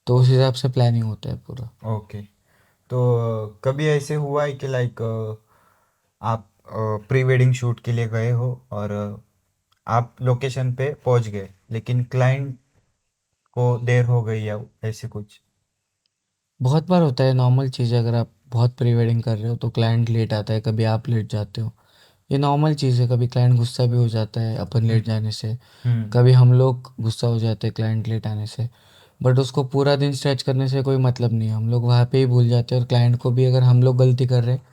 तो उस हिसाब से प्लानिंग होता है पूरा। ओके। तो कभी ऐसे हुआ है कि लाइक आप प्री वेडिंग शूट के लिए गए हो और आप लोकेशन पे पहुंच गए, लेकिन क्लाइंट को देर हो गई या ऐसे कुछ? बहुत बार होता है, नॉर्मल चीज़ है, अगर आप बहुत प्री वेडिंग कर रहे हो तो क्लाइंट लेट आता है, कभी आप लेट जाते हो। ये नॉर्मल चीज़ है, कभी क्लाइंट गुस्सा भी हो जाता है अपन हम्म लेट जाने से, हम्म कभी हम लोग गुस्सा हो जाते हैं क्लाइंट लेट आने से। बट उसको पूरा दिन स्ट्रेच करने से कोई मतलब नहीं है, हम लोग वहाँ पे ही भूल जाते हैं, और क्लाइंट को भी अगर हम लोग गलती कर रहे हैं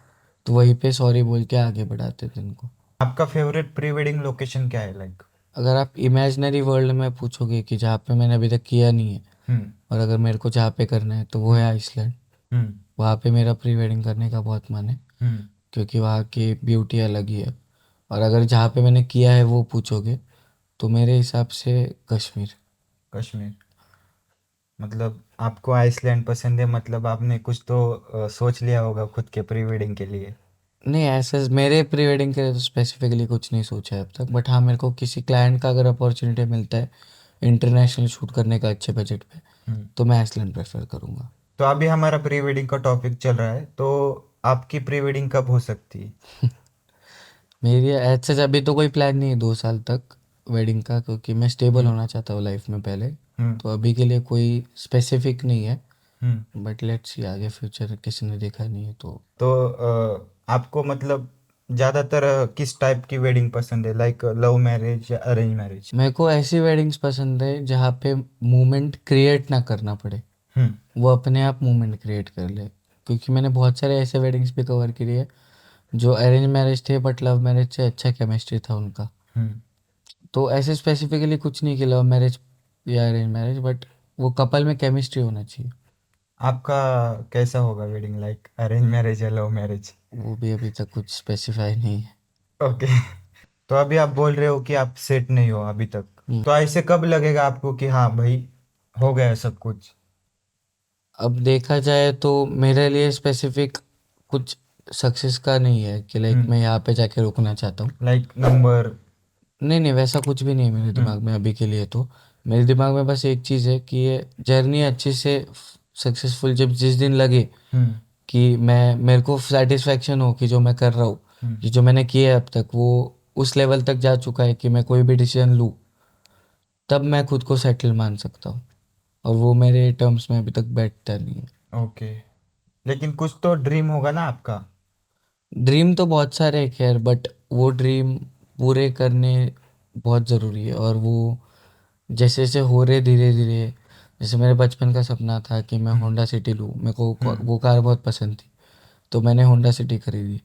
तो वहीं पे सॉरी बोल के आगे बढ़ाते हैं दिन को। आपका फेवरेट प्री वेडिंग लोकेशन क्या है, लाइक? अगर आप इमेजिनरी वर्ल्ड में पूछोगे कि जहाँ पे मैंने अभी तक किया नहीं है, हम्म और अगर मेरे को जहाँ पे करना है तो वो है हम्म आइसलैंड। हम्म वहाँ पे मेरा प्री वेडिंग करने का बहुत मन है, हम्म क्योंकि वहाँ की ब्यूटी अलग ही है। और अगर जहाँ पे मैंने किया है वो पूछोगे तो मेरे हिसाब से कश्मीर। कश्मीर? मतलब आपको आइसलैंड पसंद है, मतलब आपने कुछ तो सोच लिया होगा खुद के प्री वेडिंग के लिए। नहीं, ऐसे मेरे प्री वेडिंग के लिए तो स्पेसिफिकली कुछ नहीं सोचा है अब तक, बट हाँ मेरे को किसी क्लाइंट का अगर अपॉर्चुनिटी मिलता है इंटरनेशनल शूट करने का अच्छे बजट पे, हम्म तो मैं आइसलैंड प्रेफर करूँगा। तो अभी हमारा प्री वेडिंग का टॉपिक चल रहा है, तो आपकी प्री वेडिंग कब हो सकती है? मेरी ऐसे अभी तो कोई प्लान नहीं है 2 साल तक वेडिंग का, क्योंकि मैं स्टेबल हम्म होना चाहता हूँ लाइफ में पहले। हम्म तो अभी के लिए कोई स्पेसिफिक नहीं है, हम्म बट लेट्स सी आगे फ्यूचर किसी ने देखा नहीं है तो। तो आपको मतलब ज़्यादातर किस टाइप की वेडिंग पसंद है, लाइक लव मैरिज या अरेंज मैरिज? मेरे को ऐसी वेडिंग्स पसंद है जहाँ पे मूवमेंट क्रिएट ना करना पड़े, हम्म वो अपने आप मूवमेंट क्रिएट कर ले। क्योंकि मैंने बहुत सारे ऐसे वेडिंग्स भी कवर किए है जो अरेंज मैरिज थे, बट लव मैरिज से अच्छा केमिस्ट्री था उनका। हम्म तो ऐसे स्पेसिफिकली कुछ नहीं कि लव मैरिज या अरेंज मैरिज, बट वो कपल में केमिस्ट्री होना चाहिए। आपका कैसा होगा वेडिंग, लाइक अरेंज मैरिज या लव मैरिज? वो भी अभी तक कुछ स्पेसिफाई नहीं है। ओके। तो अभी आप बोल रहे हो कि आप सेट नहीं हो अभी तक, हम्म। तो ऐसे कब लगेगा आपको कि हाँ भाई हो गया है सब कुछ? अब देखा जाए तो मेरे लिए स्पेसिफिक कुछ सक्सेस का नहीं है कि लाइक हम्म मैं यहाँ पे जाके रुकना चाहता हूँ। Like number? नहीं नहीं, वैसा कुछ भी नहीं है मेरे हम्म दिमाग में अभी के लिए तो। मेरे दिमाग में बस एक चीज़ है कि ये जर्नी अच्छे से सक्सेसफुल, जब जिस दिन लगे हम्म कि मैं मेरे को सेटिस्फेक्शन हो कि जो मैं कर रहा हूँ, हम्म कि जो मैंने किया है अब तक वो उस लेवल तक जा चुका है कि मैं कोई भी डिसीजन लूँ, तब मैं खुद को सेटल मान सकता हूँ। और वो मेरे टर्म्स में अभी तक बैठता नहीं है। ओके। लेकिन कुछ तो ड्रीम होगा ना आपका? ड्रीम तो बहुत सारे हैं खैर, बट वो ड्रीम पूरे करने बहुत ज़रूरी है। और वो जैसे जैसे हो रहे धीरे धीरे, जैसे मेरे बचपन का सपना था कि मैं हम्म होंडा सिटी लूँ, मेरे को हम्म वो कार बहुत पसंद थी, तो मैंने होंडा सिटी खरीदी।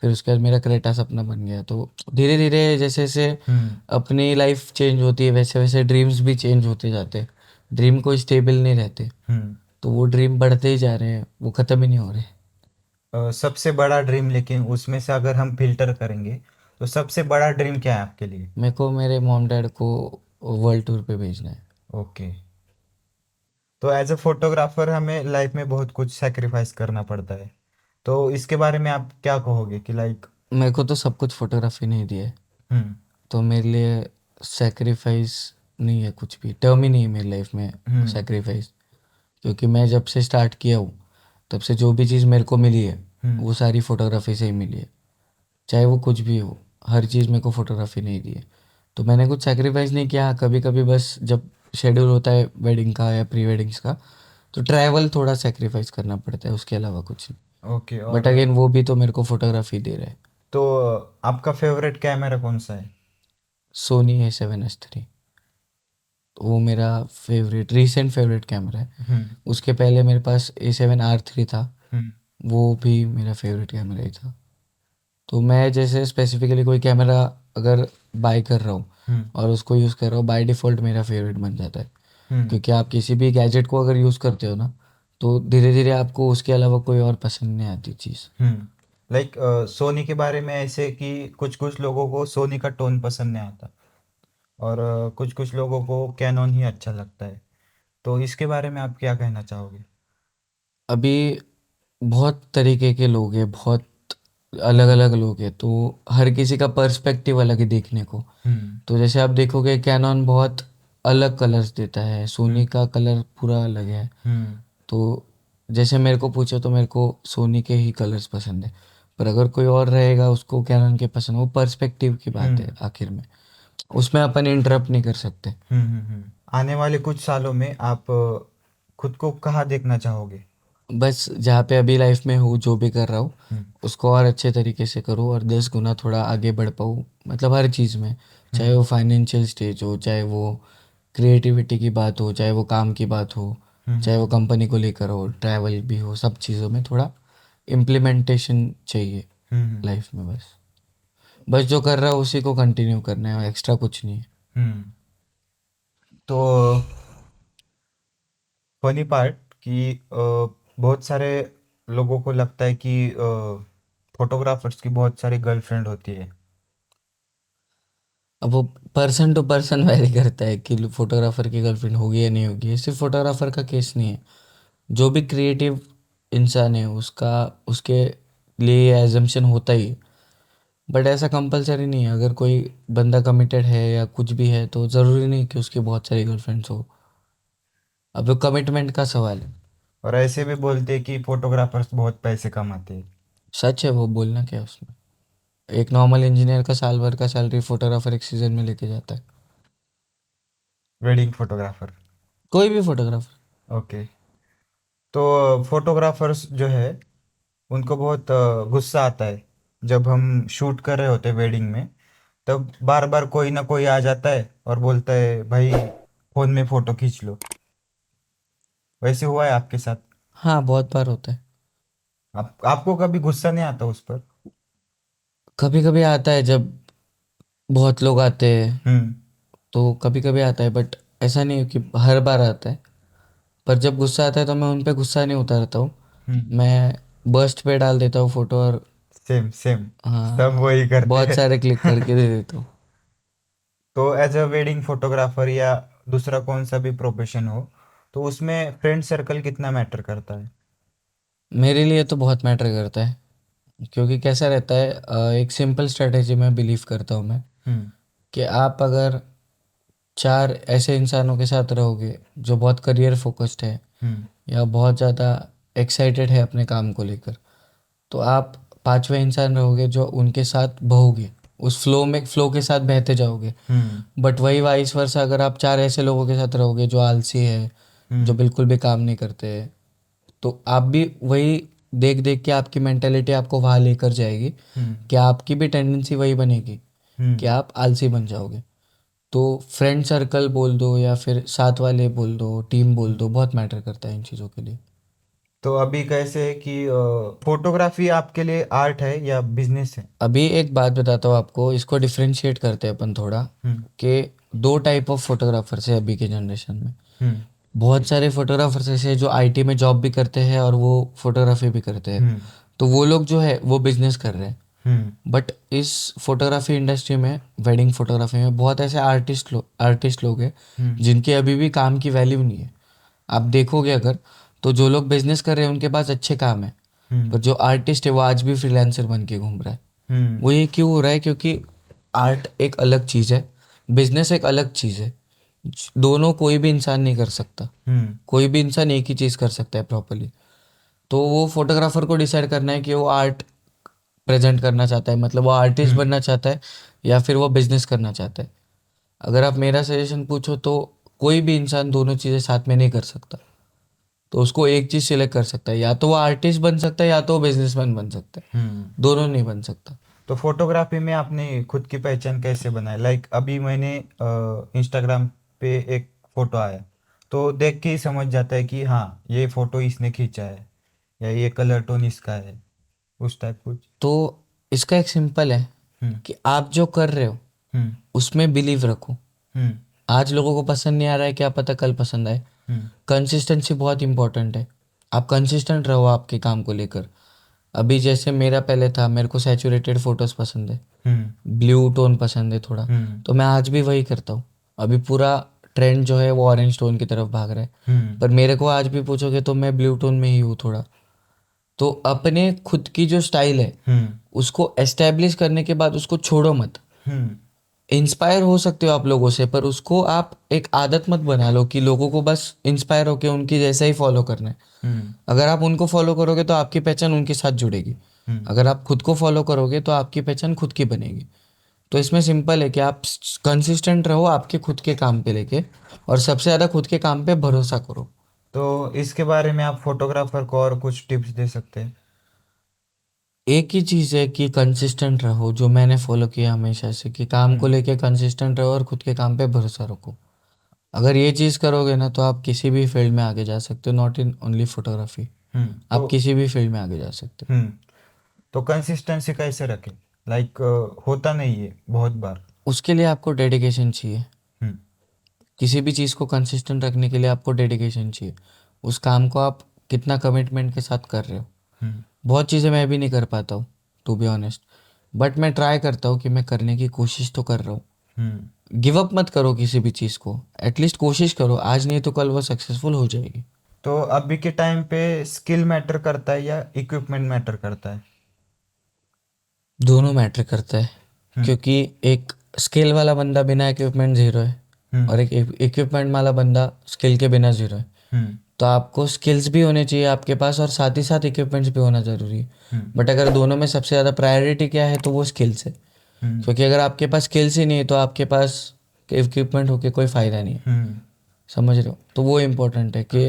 फिर उसके बाद मेरा क्रेटा सपना बन गया। तो धीरे धीरे जैसे जैसे हम्म अपनी लाइफ चेंज होती है, वैसे वैसे ड्रीम्स भी चेंज होते जाते हैं। ड्रीम कोई स्टेबल नहीं रहते, हम्म तो वो ड्रीम बढ़ते ही जा रहे हैं, वो ख़त्म ही नहीं हो रहे। सबसे बड़ा ड्रीम, लेकिन उसमें से अगर हम फिल्टर करेंगे तो सबसे बड़ा ड्रीम क्या है आपके लिए? मेरे को मेरे मॉम डैड को वर्ल्ड टूर पे भेजना है। ओके। तो एज अ फोटोग्राफर हमें लाइफ में बहुत कुछ सेक्रीफाइस करना पड़ता है, तो इसके बारे में आप क्या कहोगे कि लाइक? मेरे को तो सब कुछ फोटोग्राफी नहीं दिया है, हम्म तो मेरे लिए सेक्रीफाइस नहीं है, कुछ भी टर्म ही नहीं है मेरी लाइफ में हम्म सेक्रीफाइस। क्योंकि मैं जब से स्टार्ट किया हूँ, तब से जो भी चीज़ मेरे को मिली है हम्म वो सारी फोटोग्राफी से ही मिली है। चाहे वो कुछ भी हो, हर चीज़ मेरे को फोटोग्राफी नहीं दी है। तो मैंने कुछ सेक्रीफाइस नहीं किया। कभी कभी बस जब शेड्यूल होता है वेडिंग का या प्री वेडिंग्स का, तो ट्रैवल थोड़ा सेक्रीफाइस करना पड़ता है, उसके अलावा कुछ नहीं। ओके। बट और अगेन वो भी तो मेरे को फोटोग्राफी दे रहा है। तो आपका फेवरेट कैमरा कौन सा है? Sony A7S III, वो मेरा फेवरेट रिसेंट फेवरेट कैमरा है। हम्म। उसके पहले मेरे पास A7R III था, हम्म। वो भी मेरा फेवरेट कैमरा ही था। तो मैं जैसे स्पेसिफिकली कोई कैमरा अगर बाय कर रहा हूँ हम्म। और उसको यूज़ कर रहा हूँ, बाय डिफ़ॉल्ट मेरा फेवरेट बन जाता है। हम्म। क्योंकि आप किसी भी गैजेट को अगर यूज़ करते हो ना, तो धीरे धीरे आपको उसके अलावा कोई और पसंद नहीं आती चीज़। हम्म। लाइक सोनी के बारे में ऐसे कि कुछ कुछ लोगों को सोनी का टोन पसंद नहीं आता, और कुछ कुछ लोगों को कैनन ही अच्छा लगता है। तो इसके बारे में आप क्या कहना चाहोगे? अभी बहुत तरीके के लोग हैं, बहुत अलग अलग लोग हैं, तो हर किसी का पर्सपेक्टिव अलग है देखने को। हम्म। तो जैसे आप देखोगे कैनन बहुत अलग कलर्स देता है, सोनी हम्म। का कलर पूरा अलग है। हम्म। तो जैसे मेरे को पूछो तो मेरे को सोनी के ही कलर्स पसंद है। पर अगर कोई और रहेगा उसको कैनन के पसंद, वो पर्सपेक्टिव की बात है हम्म। आखिर में, उसमें अपन इंटरप्ट नहीं कर सकते। आने वाले कुछ सालों में आप खुद को कहाँ देखना चाहोगे? बस जहाँ पे अभी लाइफ में हूँ, जो भी कर रहा हूँ हम्म। उसको और अच्छे तरीके से करूँ और 10 गुना थोड़ा आगे बढ़ पाऊँ, मतलब हर चीज़ में। चाहे हम्म। वो फाइनेंशियल स्टेज हो, चाहे वो क्रिएटिविटी की बात हो, चाहे वो काम की बात हो, चाहे वो हम्म। कंपनी को लेकर हो, ट्रैवल भी हो, सब चीज़ों में थोड़ा इम्प्लीमेंटेशन चाहिए हम्म। लाइफ में। बस बस जो कर रहा है उसी को कंटिन्यू करना है, और एक्स्ट्रा कुछ नहीं है। हम्म। तो फनी पार्ट कि बहुत सारे लोगों को लगता है कि फोटोग्राफर्स की बहुत सारी गर्लफ्रेंड होती है। अब वो पर्सन टू पर्सन वेरी करता है कि फोटोग्राफर की गर्लफ्रेंड होगी या नहीं होगी। ये सिर्फ फोटोग्राफर का केस नहीं है, जो भी क्रिएटिव इंसान है उसका, उसके लिए एजम्पशन होता ही है। बट ऐसा कंपलसरी नहीं है, अगर कोई बंदा कमिटेड है या कुछ भी है तो ज़रूरी नहीं कि उसकी बहुत सारी गर्लफ्रेंड्स हो। अब वो कमिटमेंट का सवाल है। और ऐसे भी बोलते हैं कि फोटोग्राफर्स बहुत पैसे कमाते हैं। सच है, वो बोलना क्या है उसमें। एक नॉर्मल इंजीनियर का साल भर का सैलरी फोटोग्राफर एक सीजन में लेके जाता है। Wedding photographer. कोई भी फोटोग्राफर। ओके। तो फोटोग्राफर्स जो है उनको बहुत गुस्सा आता है जब हम शूट कर रहे होते हैं वेडिंग में, तब बार बार कोई ना कोई आ जाता है और बोलता है भाई फोन में फोटो खींच लो। वैसे हुआ है आपके साथ? हाँ, बहुत बार होता है। आपको कभी गुस्सा नहीं आता उस पर? कभी कभी आता है जब बहुत लोग आते हैं, हम्म। तो कभी कभी आता है, बट ऐसा नहीं है कि हर बार आता है। पर जब गुस्सा आता है तो मैं उन पे गुस्सा नहीं उतारता हूँ, हम्म। मैं बर्स्ट पे डाल देता हूँ फोटो, और सेम सेम। सब हाँ, वही करते बहुत हैं। सारे क्लिक करके दे देता हूँ। तो एज अ वेडिंग फोटोग्राफर या दूसरा कौन सा भी प्रोफेशन हो, तो उसमें फ्रेंड सर्कल कितना मैटर करता है? मेरे लिए तो बहुत मैटर करता है, क्योंकि कैसा रहता है, एक सिंपल स्ट्रेटेजी में बिलीव करता हूँ मैं, हम्म। कि आप अगर 4 ऐसे इंसानों के साथ रहोगे जो बहुत करियर फोकस्ड है हम्म। या बहुत ज़्यादा एक्साइटेड है अपने काम को लेकर, तो आप 5वें इंसान रहोगे जो उनके साथ बहोगे, उस फ्लो के साथ बहते जाओगे। हम्म। बट वही वाइस वर्सा, अगर आप 4 ऐसे लोगों के साथ रहोगे जो आलसी है, जो हम्म। बिल्कुल भी काम नहीं करते हैं, तो आप भी वही देख देख के आपकी मेंटेलिटी आपको वहाँ लेकर जाएगी, हम्म। कि आपकी भी टेंडेंसी वही बनेगी कि हम्म। आप आलसी बन जाओगे। तो फ्रेंड सर्कल बोल दो या फिर साथ वाले बोल दो, टीम बोल हम्म। दो, बहुत मैटर करता है इन चीज़ों के लिए। तो अभी कैसे है कि फोटोग्राफी आपके लिए आर्ट है या बिजनेस है? अभी एक बात बताता हूँ आपको, इसको डिफरेंशिएट करते हैं अपन थोड़ा, हम्म। कि 2 टाइप ऑफ फोटोग्राफर्स है अभी के जनरेशन में। हम्म। बहुत सारे फोटोग्राफर्स ऐसे हैं जो आईटी में जॉब भी करते हैं और वो फोटोग्राफी भी करते हैं। हम्म। तो वो लोग जो है वो बिजनेस कर रहे हैं। हम्म। बट इस फोटोग्राफी इंडस्ट्री में, वेडिंग फोटोग्राफी में, बहुत ऐसे आर्टिस्ट लोग हैं हम्म। जिनकी अभी भी काम की वैल्यू नहीं है। आप देखोगे अगर, तो जो लोग बिजनेस कर रहे हैं उनके पास अच्छे काम है, हम्म। पर जो आर्टिस्ट है वो आज भी फ्रीलांसर बन के घूम रहा है। हम्म। वो ये क्यों हो रहा है? क्योंकि आर्ट एक अलग चीज़ है, बिजनेस एक अलग चीज़ है। दोनों कोई भी इंसान नहीं कर सकता। हम्म। कोई भी इंसान एक ही चीज़ कर सकता है प्रॉपरली। तो वो फोटोग्राफर को डिसाइड करना है कि वो आर्ट प्रेजेंट करना चाहता है, मतलब वो आर्टिस्ट बनना चाहता है या फिर वो बिजनेस करना चाहता है। अगर आप मेरा सजेशन पूछो तो कोई भी इंसान दोनों चीज़ें साथ में नहीं कर सकता, तो उसको एक चीज़ सिलेक्ट कर सकता है, या तो वो आर्टिस्ट बन सकता है या तो वो बिजनेसमैन बन सकता है, हम्म। दोनों नहीं बन सकता। तो फोटोग्राफी में आपने खुद की पहचान कैसे बनाई? लाइक अभी मैंने इंस्टाग्राम पे एक फोटो आया, तो देख के ही समझ जाता है कि हाँ ये फोटो इसने खींचा है या ये कलर टोन इसका है, उस टाइप कुछ। तो इसका एक सिंपल है हम्म। कि आप जो कर रहे हो हम्म। उसमें बिलीव रखो। हम्म। आज लोगों को पसंद नहीं आ रहा है, क्या पता कल पसंद आए। हम्म। कंसिस्टेंसी बहुत इंपॉर्टेंट है। आप कंसिस्टेंट रहो आपके काम को लेकर। अभी जैसे मेरा पहले था, मेरे को सैचुरेटेड फोटोज़ पसंद है, हम्म। ब्लू टोन पसंद है थोड़ा, हम्म। तो मैं आज भी वही करता हूँ। अभी पूरा ट्रेंड जो है वो ऑरेंज टोन की तरफ भाग रहा है, हम्म। पर मेरे को आज भी पूछोगे तो मैं ब्लू टोन में ही हूँ थोड़ा। तो अपने खुद की जो स्टाइल है हम्म। उसको एस्टेब्लिश करने के बाद उसको छोड़ो मत। हम्म। इंस्पायर हो सकते हो आप लोगों से, पर उसको आप एक आदत मत बना लो कि लोगों को बस इंस्पायर होके उनकी जैसा ही फॉलो करना है। हम्म। अगर आप उनको फॉलो करोगे तो आपकी पहचान उनके साथ जुड़ेगी। हम्म। अगर आप खुद को फॉलो करोगे तो आपकी पहचान खुद की बनेगी। तो इसमें सिंपल है कि आप कंसिस्टेंट रहो आपके खुद के काम पे लेके, और सबसे ज़्यादा खुद के काम पे भरोसा करो। तो इसके बारे में आप फोटोग्राफर को और कुछ टिप्स दे सकते हैं? एक ही चीज़ है कि कंसिस्टेंट रहो, जो मैंने फॉलो किया हमेशा से, कि काम को हम्म। लेके कंसिस्टेंट रहो और खुद के काम पे भरोसा रखो। अगर ये चीज़ करोगे ना तो आप किसी भी फील्ड में आगे जा सकते हो, नॉट इन ओनली फोटोग्राफी। तो आप किसी भी फील्ड में आगे जा सकते हम्म तो कंसिस्टेंसी कैसे रखें? लाइक होता नहीं है बहुत बार। हो। उसके लिए आपको डेडिकेशन चाहिए। हम्म। किसी भी चीज़ को कंसिस्टेंट रखने के लिए आपको डेडिकेशन चाहिए। उस काम को आप कितना कमिटमेंट के साथ कर रहे हो। हम्म। बहुत चीज़ें मैं भी नहीं कर पाता हूँ, टू बी ऑनेस्ट, बट मैं ट्राई करता हूँ कि मैं करने की कोशिश तो कर रहा हूँ। हम्म। गिव अप मत करो किसी भी चीज़ को, एटलीस्ट कोशिश करो, आज नहीं तो कल वो सक्सेसफुल हो जाएगी। तो अभी के टाइम पे स्किल मैटर करता है या इक्विपमेंट मैटर करता है? दोनों मैटर करता है, हम्म। क्योंकि एक स्किल वाला बंदा बिना इक्विपमेंट ज़ीरो है, हम्म। और एक इक्विपमेंट वाला बंदा स्किल के बिना ज़ीरो है। हम्म। तो आपको स्किल्स भी होने चाहिए आपके पास और साथ ही साथ इक्विपमेंट्स भी होना ज़रूरी है। हम्म। बट अगर दोनों में सबसे ज़्यादा प्रायोरिटी क्या है तो वो स्किल्स है। हम्म। क्योंकि अगर आपके पास स्किल्स ही नहीं है तो आपके पास इक्विपमेंट होके कोई फ़ायदा नहीं है। हम्म। समझ रहे हो? तो वो इम्पोर्टेंट है कि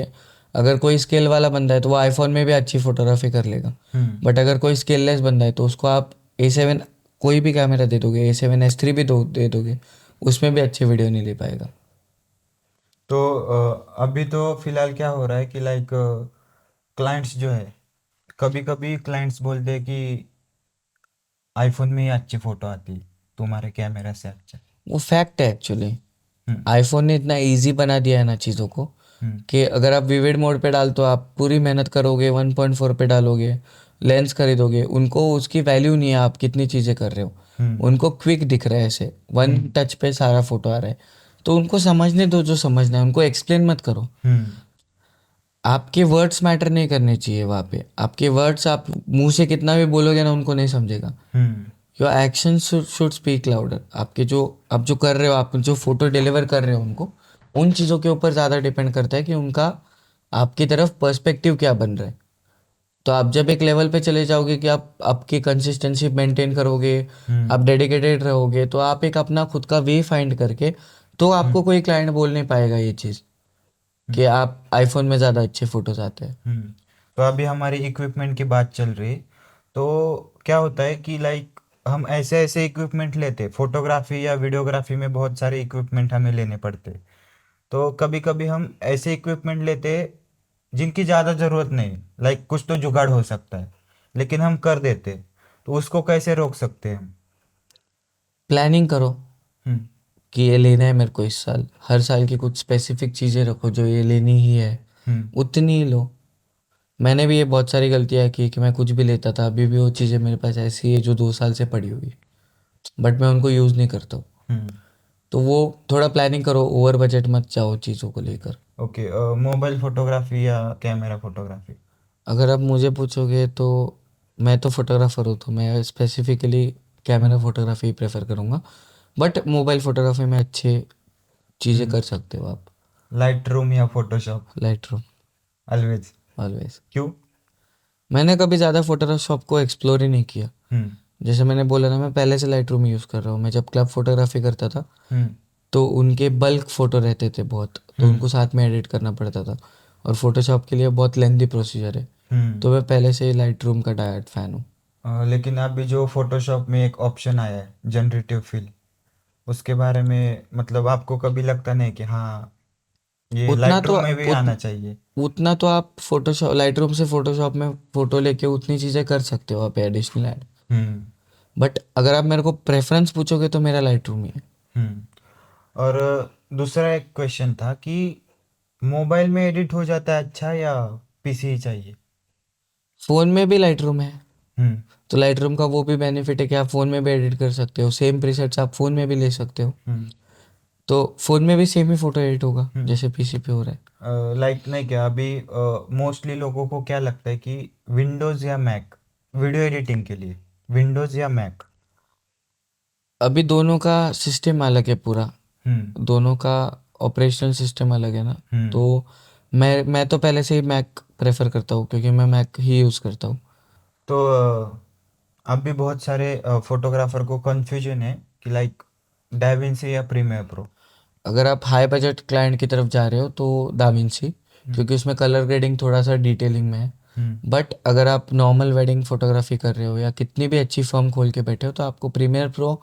अगर कोई स्किल वाला बंदा है तो वो आईफोन में भी अच्छी फोटोग्राफी कर लेगा। हम्म। बट अगर कोई स्किललेस बंदा है तो उसको आप A7 कोई भी कैमरा दे दोगे, A7S3 भी दे दोगे, उसमें भी अच्छी वीडियो नहीं ले पाएगा। तो अभी तो फिलहाल क्या हो रहा है कि लाइक क्लाइंट्स जो है, कभी कभी क्लाइंट्स बोलते हैं कि आईफोन में ही अच्छी फोटो आती, तुम्हारे कैमरा से अच्छा। वो फैक्ट है एक्चुअली। हम्म। आईफोन ने इतना इजी बना दिया है ना चीज़ों को, हम्म। कि अगर आप विविड मोड पे डाल तो आप पूरी मेहनत करोगे, 1.4 पे डालोगे, लेंस खरीदोगे, उनको उसकी वैल्यू नहीं है आप कितनी चीज़ें कर रहे हो। हम्म। उनको क्विक दिख रहा है, ऐसे वन टच पे सारा फोटो आ रहा है। तो उनको समझने दो जो समझना है, उनको एक्सप्लेन मत करो। हम्म। आपके वर्ड्स मैटर नहीं करने चाहिए वहाँ पे। आपके वर्ड्स आप मुंह से कितना भी बोलोगे ना उनको नहीं समझेगा। हम्म। Your action should speak louder. आपके जो आप जो कर रहे हो, आप जो फोटो डिलीवर कर रहे हो उनको, उन चीज़ों के ऊपर ज़्यादा डिपेंड करता है कि उनका आपकी तरफ पर्सपेक्टिव क्या बन रहा है। तो आप जब एक लेवल पे चले जाओगे कि आप आपकी कंसिस्टेंसी मेंटेन करोगे, आप हम्म। डेडिकेटेड रहोगे, तो आप एक अपना खुद का वे फाइंड करके, तो आपको कोई क्लाइंट बोल नहीं पाएगा ये चीज़ कि आप आईफोन में ज़्यादा अच्छे फोटोज आते हैं। हम्म। तो अभी हमारी इक्विपमेंट की बात चल रही, तो क्या होता है कि लाइक हम ऐसे ऐसे इक्विपमेंट लेते, फोटोग्राफी या वीडियोग्राफी में बहुत सारे इक्विपमेंट हमें लेने पड़ते। तो कभी कभी हम ऐसे इक्विपमेंट लेते जिनकी ज़्यादा ज़रूरत नहीं, लाइक कुछ तो जुगाड़ हो सकता है, लेकिन हम कर देते, तो उसको कैसे रोक सकते हैं हम? प्लानिंग करो हम्म। कि ये लेना है मेरे को इस साल, हर साल की कुछ स्पेसिफिक चीज़ें रखो जो ये लेनी ही है, हम्म। उतनी ही लो। मैंने भी ये बहुत सारी गलतियाँ की कि मैं कुछ भी लेता था, अभी भी वो चीज़ें मेरे पास ऐसी है जो 2 साल से पड़ी हुई है, बट मैं उनको यूज़ नहीं करता हूँ। हम्म। तो वो थोड़ा प्लानिंग करो, ओवर बजट मत जाओ चीज़ों को लेकर। ओके, मोबाइल फोटोग्राफी या कैमरा फोटोग्राफी? अगर आप मुझे पूछोगे तो मैं तो फोटोग्राफर हूँ, तो मैं स्पेसिफिकली कैमरा फोटोग्राफी प्रेफर करूँगा, बट मोबाइल फोटोग्राफी में अच्छे चीज़ें कर सकते हो आप। लाइट रूम या Photoshop? Light room, always? Always. क्यों? मैंने कभी ज़्यादा फोटोशॉप को एक्सप्लोर ही नहीं किया। हम्म जैसे मैंने बोला ना, मैं पहले से लाइट रूम यूज़ कर रहा हूँ। मैं जब क्लब फोटोग्राफी करता था हम्म तो उनके बल्क फ़ोटो रहते थे बहुत, तो हम्म उनको साथ में एडिट करना पड़ता था, और फ़ोटोशॉप के लिए बहुत लेंदी प्रोसीजर है। हम्म तो मैं पहले से ही लाइट रूम का डायरेक्ट फ़ैन हूँ। लेकिन अभी जो फोटोशॉप में एक ऑप्शन आया है जनरेटिव फिल, उसके बारे में मतलब आपको कभी लगता नहीं कि हाँ ये उतना लाइट तो रूम में भी उत, आना चाहिए? उतना तो आप फोटोशॉप लाइट रूम से फ़ोटोशॉप में फ़ोटो लेके उतनी चीज़ें कर सकते हो आप एडिशनल ऐड। हम्म बट अगर आप मेरे को प्रेफरेंस पूछोगे तो मेरा लाइट रूम ही है। हम्म और दूसरा एक क्वेश्चन था कि मोबाइल में एडिट हो जाता है अच्छा या पीसी ही चाहिए? फ़ोन में भी लाइट रूम है, हम्म तो लाइट रूम का वो भी बेनिफिट है कि आप फ़ोन में भी एडिट कर सकते हो, सेम प्रीसेट्स आप फ़ोन में भी ले सकते हो। हम्म तो फ़ोन में भी सेम ही फ़ोटो एडिट होगा हम्म जैसे पीसी पे हो रहा है। लाइक नहीं क्या अभी मोस्टली लोगों को क्या लगता है कि विंडोज़ या मैक वीडियो एडिटिंग के लिए, विंडोज़ या मैक? अभी दोनों का सिस्टम अलग है पूरा, हम्म दोनों का ऑपरेशनल सिस्टम अलग है ना। तो हम्म मैं तो पहले से ही मैक प्रेफर करता हूँ क्योंकि मैं मैक ही यूज़ करता हूँ। तो अब भी बहुत सारे फोटोग्राफर को कंफ्यूजन है कि लाइक डाविंसी या प्रीमियर प्रो। अगर आप हाई बजट क्लाइंट की तरफ जा रहे हो तो दाविंसी, हम्म क्योंकि उसमें कलर ग्रेडिंग थोड़ा सा डिटेलिंग में है। हम्म बट अगर आप नॉर्मल वेडिंग फोटोग्राफी कर रहे हो या कितनी भी अच्छी फर्म खोल के बैठे हो तो आपको प्रीमियर प्रो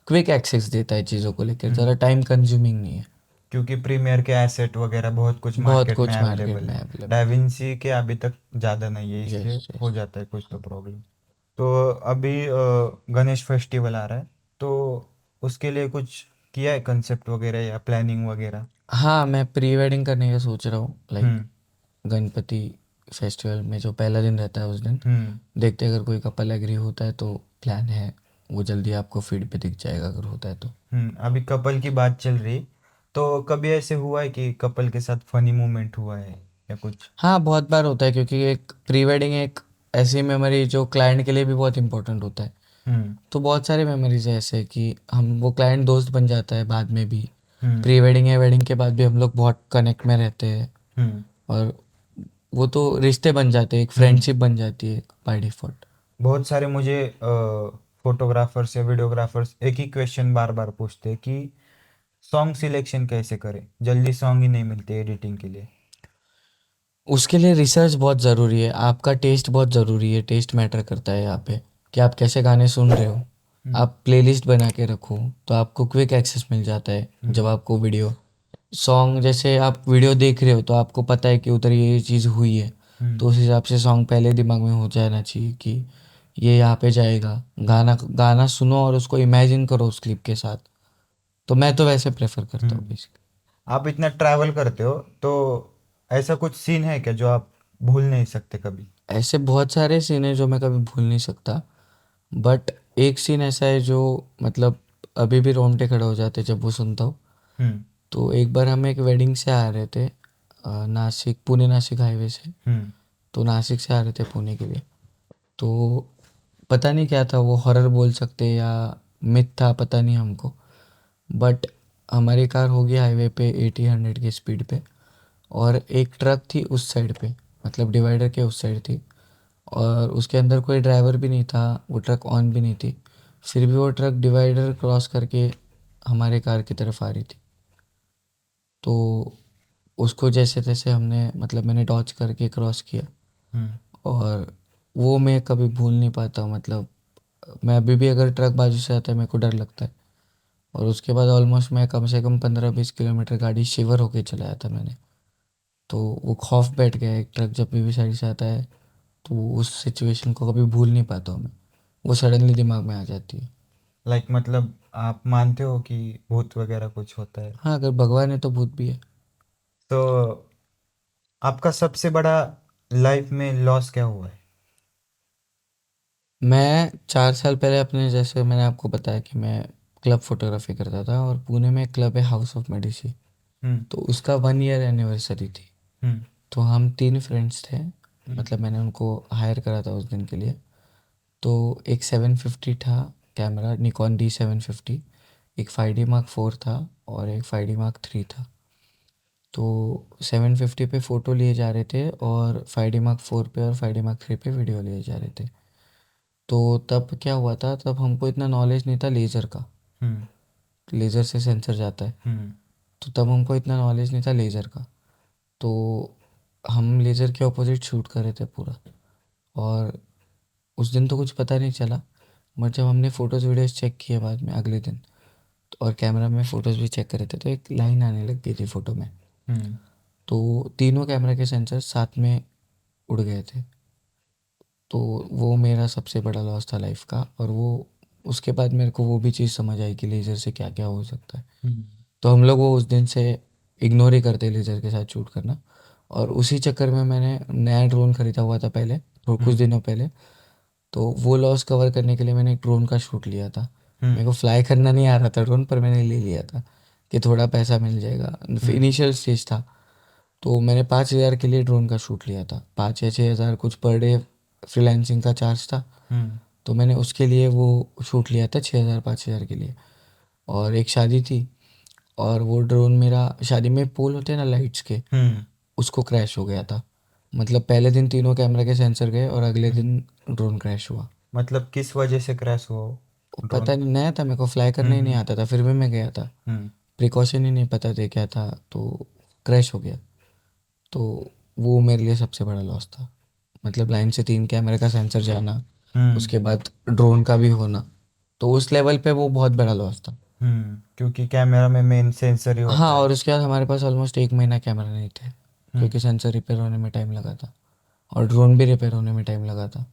क्विक एक्सेस देता है चीज़ों को लेकर, हम्म ज़रा टाइम कंज्यूमिंग नहीं है। क्योंकि प्रीमियर के एसेट वगैरह बहुत कुछ बहुत मार्केट में कुछ मार्केट अवेलेबल में है, अवेलेबल है। डाविंसी के अभी तक ज़्यादा नहीं है, इसलिए यस हो यस। जाता है कुछ तो प्रॉब्लम। तो अभी गणेश फेस्टिवल आ रहा है, तो उसके लिए कुछ किया है कंसेप्ट वगैरह या प्लानिंग वगैरह? हाँ, मैं प्री वेडिंग करने का सोच रहा हूँ, लाइक हम्म गणपति फेस्टिवल में जो पहला दिन रहता है उस दिन। हम्म देखते हैं, अगर कोई कपल एग्री होता है तो प्लान है, वो जल्दी आपको फीड पे दिख जाएगा अगर होता है तो। अभी कपल की बात चल रही, तो कभी ऐसे हुआ है कि कपल के साथ फनी मोमेंट हुआ है या कुछ? हाँ, बहुत बार होता है क्योंकि एक प्री वेडिंग एक ऐसी मेमोरी जो क्लाइंट के लिए भी बहुत इंपॉर्टेंट होता है। हम्म तो बहुत सारी मेमोरीज है ऐसे कि हम वो क्लाइंट दोस्त बन जाता है बाद में भी। हम्म प्री वेडिंग या वेडिंग के बाद भी हम लोग बहुत कनेक्ट में रहते हैं, हम्म और वो तो रिश्ते बन जाते हैं, एक हम्म फ्रेंडशिप बन जाती है बाय डिफ़ॉल्ट। बहुत सारे मुझे फोटोग्राफर्स या वीडियोग्राफर्स एक ही क्वेश्चन बार बार पूछते हैं कि सॉन्ग सिलेक्शन कैसे करें, जल्दी सॉन्ग ही नहीं मिलते एडिटिंग के लिए। उसके लिए रिसर्च बहुत ज़रूरी है, आपका टेस्ट बहुत ज़रूरी है, टेस्ट मैटर करता है यहाँ पे कि आप कैसे गाने सुन रहे हो। हम्म आप प्लेलिस्ट बना के रखो तो आपको क्विक एक्सेस मिल जाता है। जब हम्म आपको वीडियो सॉन्ग, जैसे आप वीडियो देख रहे हो तो आपको पता है कि उधर ये चीज़ हुई है, हम्म तो उस हिसाब से सॉन्ग पहले दिमाग में हो जाना चाहिए कि ये यहाँ पे जाएगा। गाना गाना सुनो और उसको इमेजिन करो उस क्लिप के साथ। तो मैं तो वैसे प्रेफर करता हूँ हम्म बेसिकली। आप इतना ट्रैवल करते हो, तो ऐसा कुछ सीन है क्या जो आप भूल नहीं सकते कभी? ऐसे बहुत सारे सीन हैं जो मैं कभी भूल नहीं सकता, बट एक सीन ऐसा है जो मतलब अभी भी रोंगटे खड़े हो जाते हैं जब वो सुनता हूँ। हम्म तो एक बार हम एक वेडिंग से आ रहे थे, नासिक पुणे नासिक हाईवे से। हम्म तो नासिक से आ रहे थे पुणे के लिए, तो पता नहीं क्या था, वो हॉरर बोल सकते हैं या मिथ था, पता नहीं हमको। बट हमारी कार होगी हाईवे पे 80-100 की स्पीड पे, और एक ट्रक थी उस साइड पे, मतलब डिवाइडर के उस साइड थी, और उसके अंदर कोई ड्राइवर भी नहीं था, वो ट्रक ऑन भी नहीं थी। फिर भी वो ट्रक डिवाइडर क्रॉस करके हमारे कार की तरफ आ रही थी। तो उसको जैसे तैसे हमने, मतलब मैंने डॉज करके क्रॉस किया, हम्म और वो मैं कभी भूल नहीं पाता हूँ। मतलब मैं अभी भी अगर ट्रक बाजू से आता है मेरे को डर लगता है। और उसके बाद ऑलमोस्ट मैं कम से कम 15-20 किलोमीटर गाड़ी शिवर होके चलाया था मैंने। तो वो खौफ बैठ गया है, एक ट्रक जब भी साइड से आता है तो उस सिचुएशन को कभी भूल नहीं पाता हूँ मैं, वो सडनली दिमाग में आ जाती है। लाइक मतलब आप मानते हो कि भूत वगैरह कुछ होता है? हाँ, अगर भगवान है तो भूत भी है। तो आपका सबसे बड़ा लाइफ में लॉस क्या हुआ है? मैं 4 साल पहले अपने, जैसे मैंने आपको बताया कि मैं क्लब फोटोग्राफी करता था, और पुणे में एक क्लब है हाउस ऑफ मेडिसी। हम्म तो उसका 1 ईयर एनिवर्सरी थी। हम्म तो हम 3 फ्रेंड्स थे, हम्म मतलब मैंने उनको हायर करा था उस दिन के लिए। तो एक 750 था कैमरा, निकॉन D750, एक 5D Mark IV था, और एक 5D Mark III था। तो 750 पे फ़ोटो लिए जा रहे थे, और 5D Mark IV पे और 5D Mark III पे वीडियो लिए जा रहे थे। तो तब क्या हुआ था, तब हमको इतना नॉलेज नहीं था लेज़र का। हम्म लेज़र से सेंसर जाता है, हम्म तो तब हमको इतना नॉलेज नहीं था लेज़र का। तो हम लेज़र के ऑपोजिट शूट कर रहे थे पूरा। और उस दिन तो कुछ पता नहीं चला, बट जब हमने फ़ोटोज़ वीडियोज़ चेक किए बाद में अगले दिन, और कैमरा में फ़ोटोज़ भी चेक कर रहे थे, तो एक लाइन आने लग गई थी फ़ोटो में। हम्म तो तीनों कैमरा के सेंसर साथ में उड़ गए थे। तो वो मेरा सबसे बड़ा लॉस था लाइफ का। और वो उसके बाद मेरे को वो भी चीज़ समझ आई कि लेज़र से क्या क्या हो सकता है। हम्म तो हम लोग वो उस दिन से इग्नोर ही करते लेज़र के साथ शूट करना। और उसी चक्कर में मैंने नया ड्रोन ख़रीदा हुआ था पहले, तो कुछ हम्म दिनों पहले। तो वो लॉस कवर करने के लिए मैंने एक ड्रोन का शूट लिया था। मेरे हम्म को फ्लाई करना नहीं आ रहा था ड्रोन, पर मैंने ले लिया था कि थोड़ा पैसा मिल जाएगा। हम्म इनिशियल स्टेज था। तो मैंने 5,000 के लिए ड्रोन का शूट लिया था। 5 या 6 हज़ार कुछ पर डे फ्रीलांसिंग का चार्ज था। हम्म तो मैंने उसके लिए वो शूट लिया था 6,000 5,000 के लिए। और एक शादी थी, और वो ड्रोन मेरा, शादी में पोल होते हैं ना लाइट्स के, हम्म उसको क्रैश हो गया था। मतलब पहले दिन तीनों कैमरा के सेंसर गए और अगले हम्म। दिन ड्रोन क्रैश हुआ। मतलब किस वजह से क्रैश हुआ ड्रोन? पता नहीं, नया था, मेरे को फ्लाई करना ही नहीं हम्म आता था, फिर भी मैं गया था। हम्म प्रिकॉशन ही नहीं पता थे क्या था, तो क्रैश हो गया। तो वो मेरे लिए सबसे बड़ा लॉस था। मतलब लाइन से 3 कैमरे का सेंसर जाना, हम्म उसके बाद ड्रोन का भी होना, तो उस लेवल पे वो बहुत बड़ा लॉस था। क्योंकि कैमरा में मेन सेंसर ही हाँ, होता है। और उसके बाद हमारे पास ऑलमोस्ट 1 महीना कैमरा नहीं थे, हम्म क्योंकि सेंसर रिपेयर होने में टाइम लगा था और ड्रोन भी रिपेयर होने में टाइम लगा था।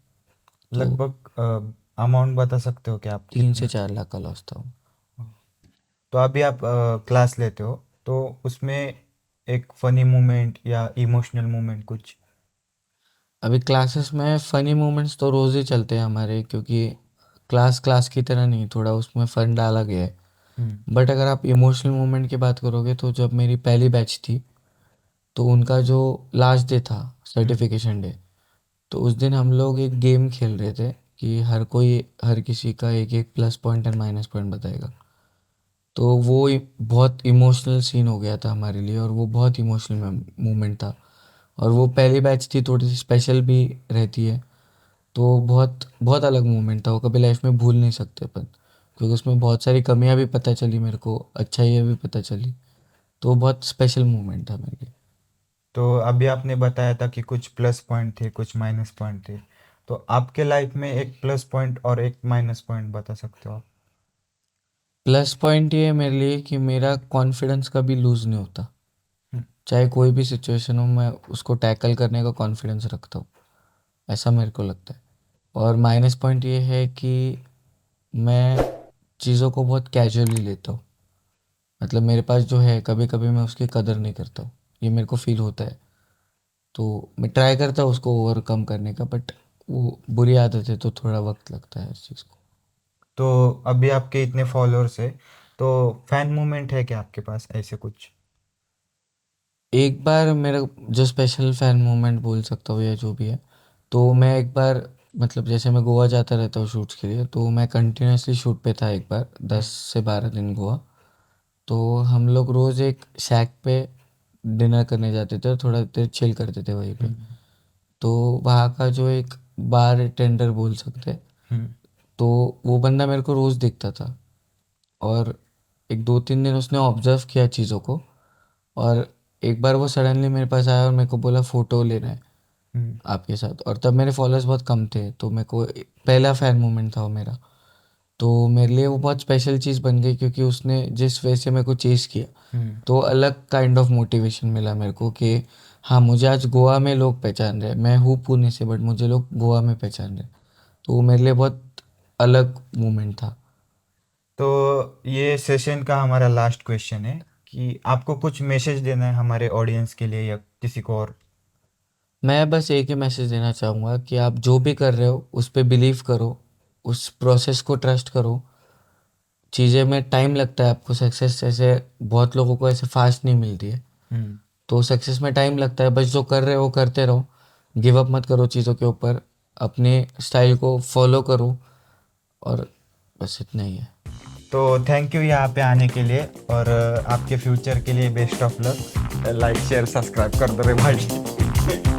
तो लगभग अमाउंट बता सकते हो कि आप 3 से 4 लाख का लॉस था वो। तो अभी आप क्लास लेते हो, तो उसमें एक फनी मोमेंट या इमोशनल मोमेंट कुछ? अभी क्लासेस में फ़नी मोमेंट्स तो रोज़ ही चलते हैं हमारे, क्योंकि क्लास क्लास की तरह नहीं, थोड़ा उसमें फ़न डाला गया है। हम्म बट अगर आप इमोशनल मोमेंट की बात करोगे, तो जब मेरी पहली बैच थी, तो उनका जो लास्ट डे था, हम्म सर्टिफिकेशन डे, तो उस दिन हम लोग एक गेम खेल रहे थे कि हर कोई हर किसी का एक एक plus point and minus point बताएगा। तो वो बहुत इमोशनल सीन हो गया था हमारे लिए, और वो बहुत इमोशनल मोमेंट था। और वो पहली बैच थी, थोड़ी सी स्पेशल भी रहती है। तो बहुत बहुत अलग मोमेंट था वो, कभी लाइफ में भूल नहीं सकते अपन, क्योंकि उसमें बहुत सारी कमियां भी पता चली मेरे को, अच्छाइयाँ भी पता चली। तो वो बहुत स्पेशल मोमेंट था मेरे लिए। तो अभी आपने बताया था कि कुछ प्लस पॉइंट थे कुछ माइनस पॉइंट थे, तो आपके लाइफ में एक प्लस पॉइंट और एक माइनस पॉइंट बता सकते हो आप? प्लस पॉइंट ये है मेरे लिए कि मेरा कॉन्फिडेंस कभी लूज़ नहीं होता। हम्म चाहे कोई भी सिचुएशन हो, मैं उसको टैकल करने का कॉन्फिडेंस रखता हूँ, ऐसा मेरे को लगता है। और माइनस पॉइंट ये है कि मैं चीज़ों को बहुत कैजुअली लेता हूँ। मतलब मेरे पास जो है, कभी कभी मैं उसकी कदर नहीं करता हूँ, ये मेरे को फील होता है। तो मैं ट्राई करता हूँ उसको ओवरकम करने का, बट वो बुरी आदत है, तो थोड़ा वक्त लगता है इस चीज़ को। तो अभी आपके इतने फॉलोअर्स है, तो फैन मूवमेंट है क्या आपके पास ऐसे कुछ? एक बार मेरा जो स्पेशल फैन मोमेंट बोल सकता हूँ या जो भी है, तो मैं एक बार, मतलब जैसे मैं गोवा जाता रहता हूँ शूट्स के लिए, तो मैं कंटिन्यूसली शूट पे था एक बार, हम्म 10 से 12 दिन गोवा। तो हम लोग रोज़ एक शैक पे डिनर करने जाते थे और थोड़ा देर चिल करते थे वहीं पे। हम्म तो वहाँ का जो एक बार टेंडर बोल सकते हैं, हम्म तो वो बंदा मेरे को रोज़ दिखता था। और एक 2 3 दिन उसने ऑब्जर्व किया चीज़ों को, और एक बार वो सडनली मेरे पास आया और मेरे को बोला फ़ोटो लेना है हम्म आपके साथ। और तब मेरे फॉलोअर्स बहुत कम थे, तो मेरे को पहला फ़ैन मोमेंट था वो मेरा। तो मेरे लिए वो बहुत स्पेशल चीज़ बन गई, क्योंकि उसने जिस वे से मेरे को चेज़ किया, हम्म। तो अलग काइंड ऑफ मोटिवेशन मिला मेरे को कि हाँ, मुझे आज गोवा में लोग पहचान रहे हैं। मैं हूँ पुणे से, बट मुझे लोग गोवा में पहचान रहे हैं। तो वो मेरे लिए बहुत अलग मोमेंट था। तो ये सेशन का हमारा लास्ट क्वेश्चन है कि आपको कुछ मैसेज देना है हमारे ऑडियंस के लिए या किसी को और? मैं बस एक ही मैसेज देना चाहूँगा कि आप जो भी कर रहे हो उस पे बिलीव करो, उस प्रोसेस को ट्रस्ट करो। चीज़ें में टाइम लगता है, आपको सक्सेस ऐसे बहुत लोगों को ऐसे फास्ट नहीं मिलती है। हम्म तो सक्सेस में टाइम लगता है, बस जो कर रहे हो करते रहो। गिव अप मत करो चीज़ों के ऊपर, अपने स्टाइल को फॉलो करो, और बस इतना ही है। तो थैंक यू यहाँ पे आने के लिए, और आपके फ्यूचर के लिए best of luck. Like share subscribe कर दो रे भाई।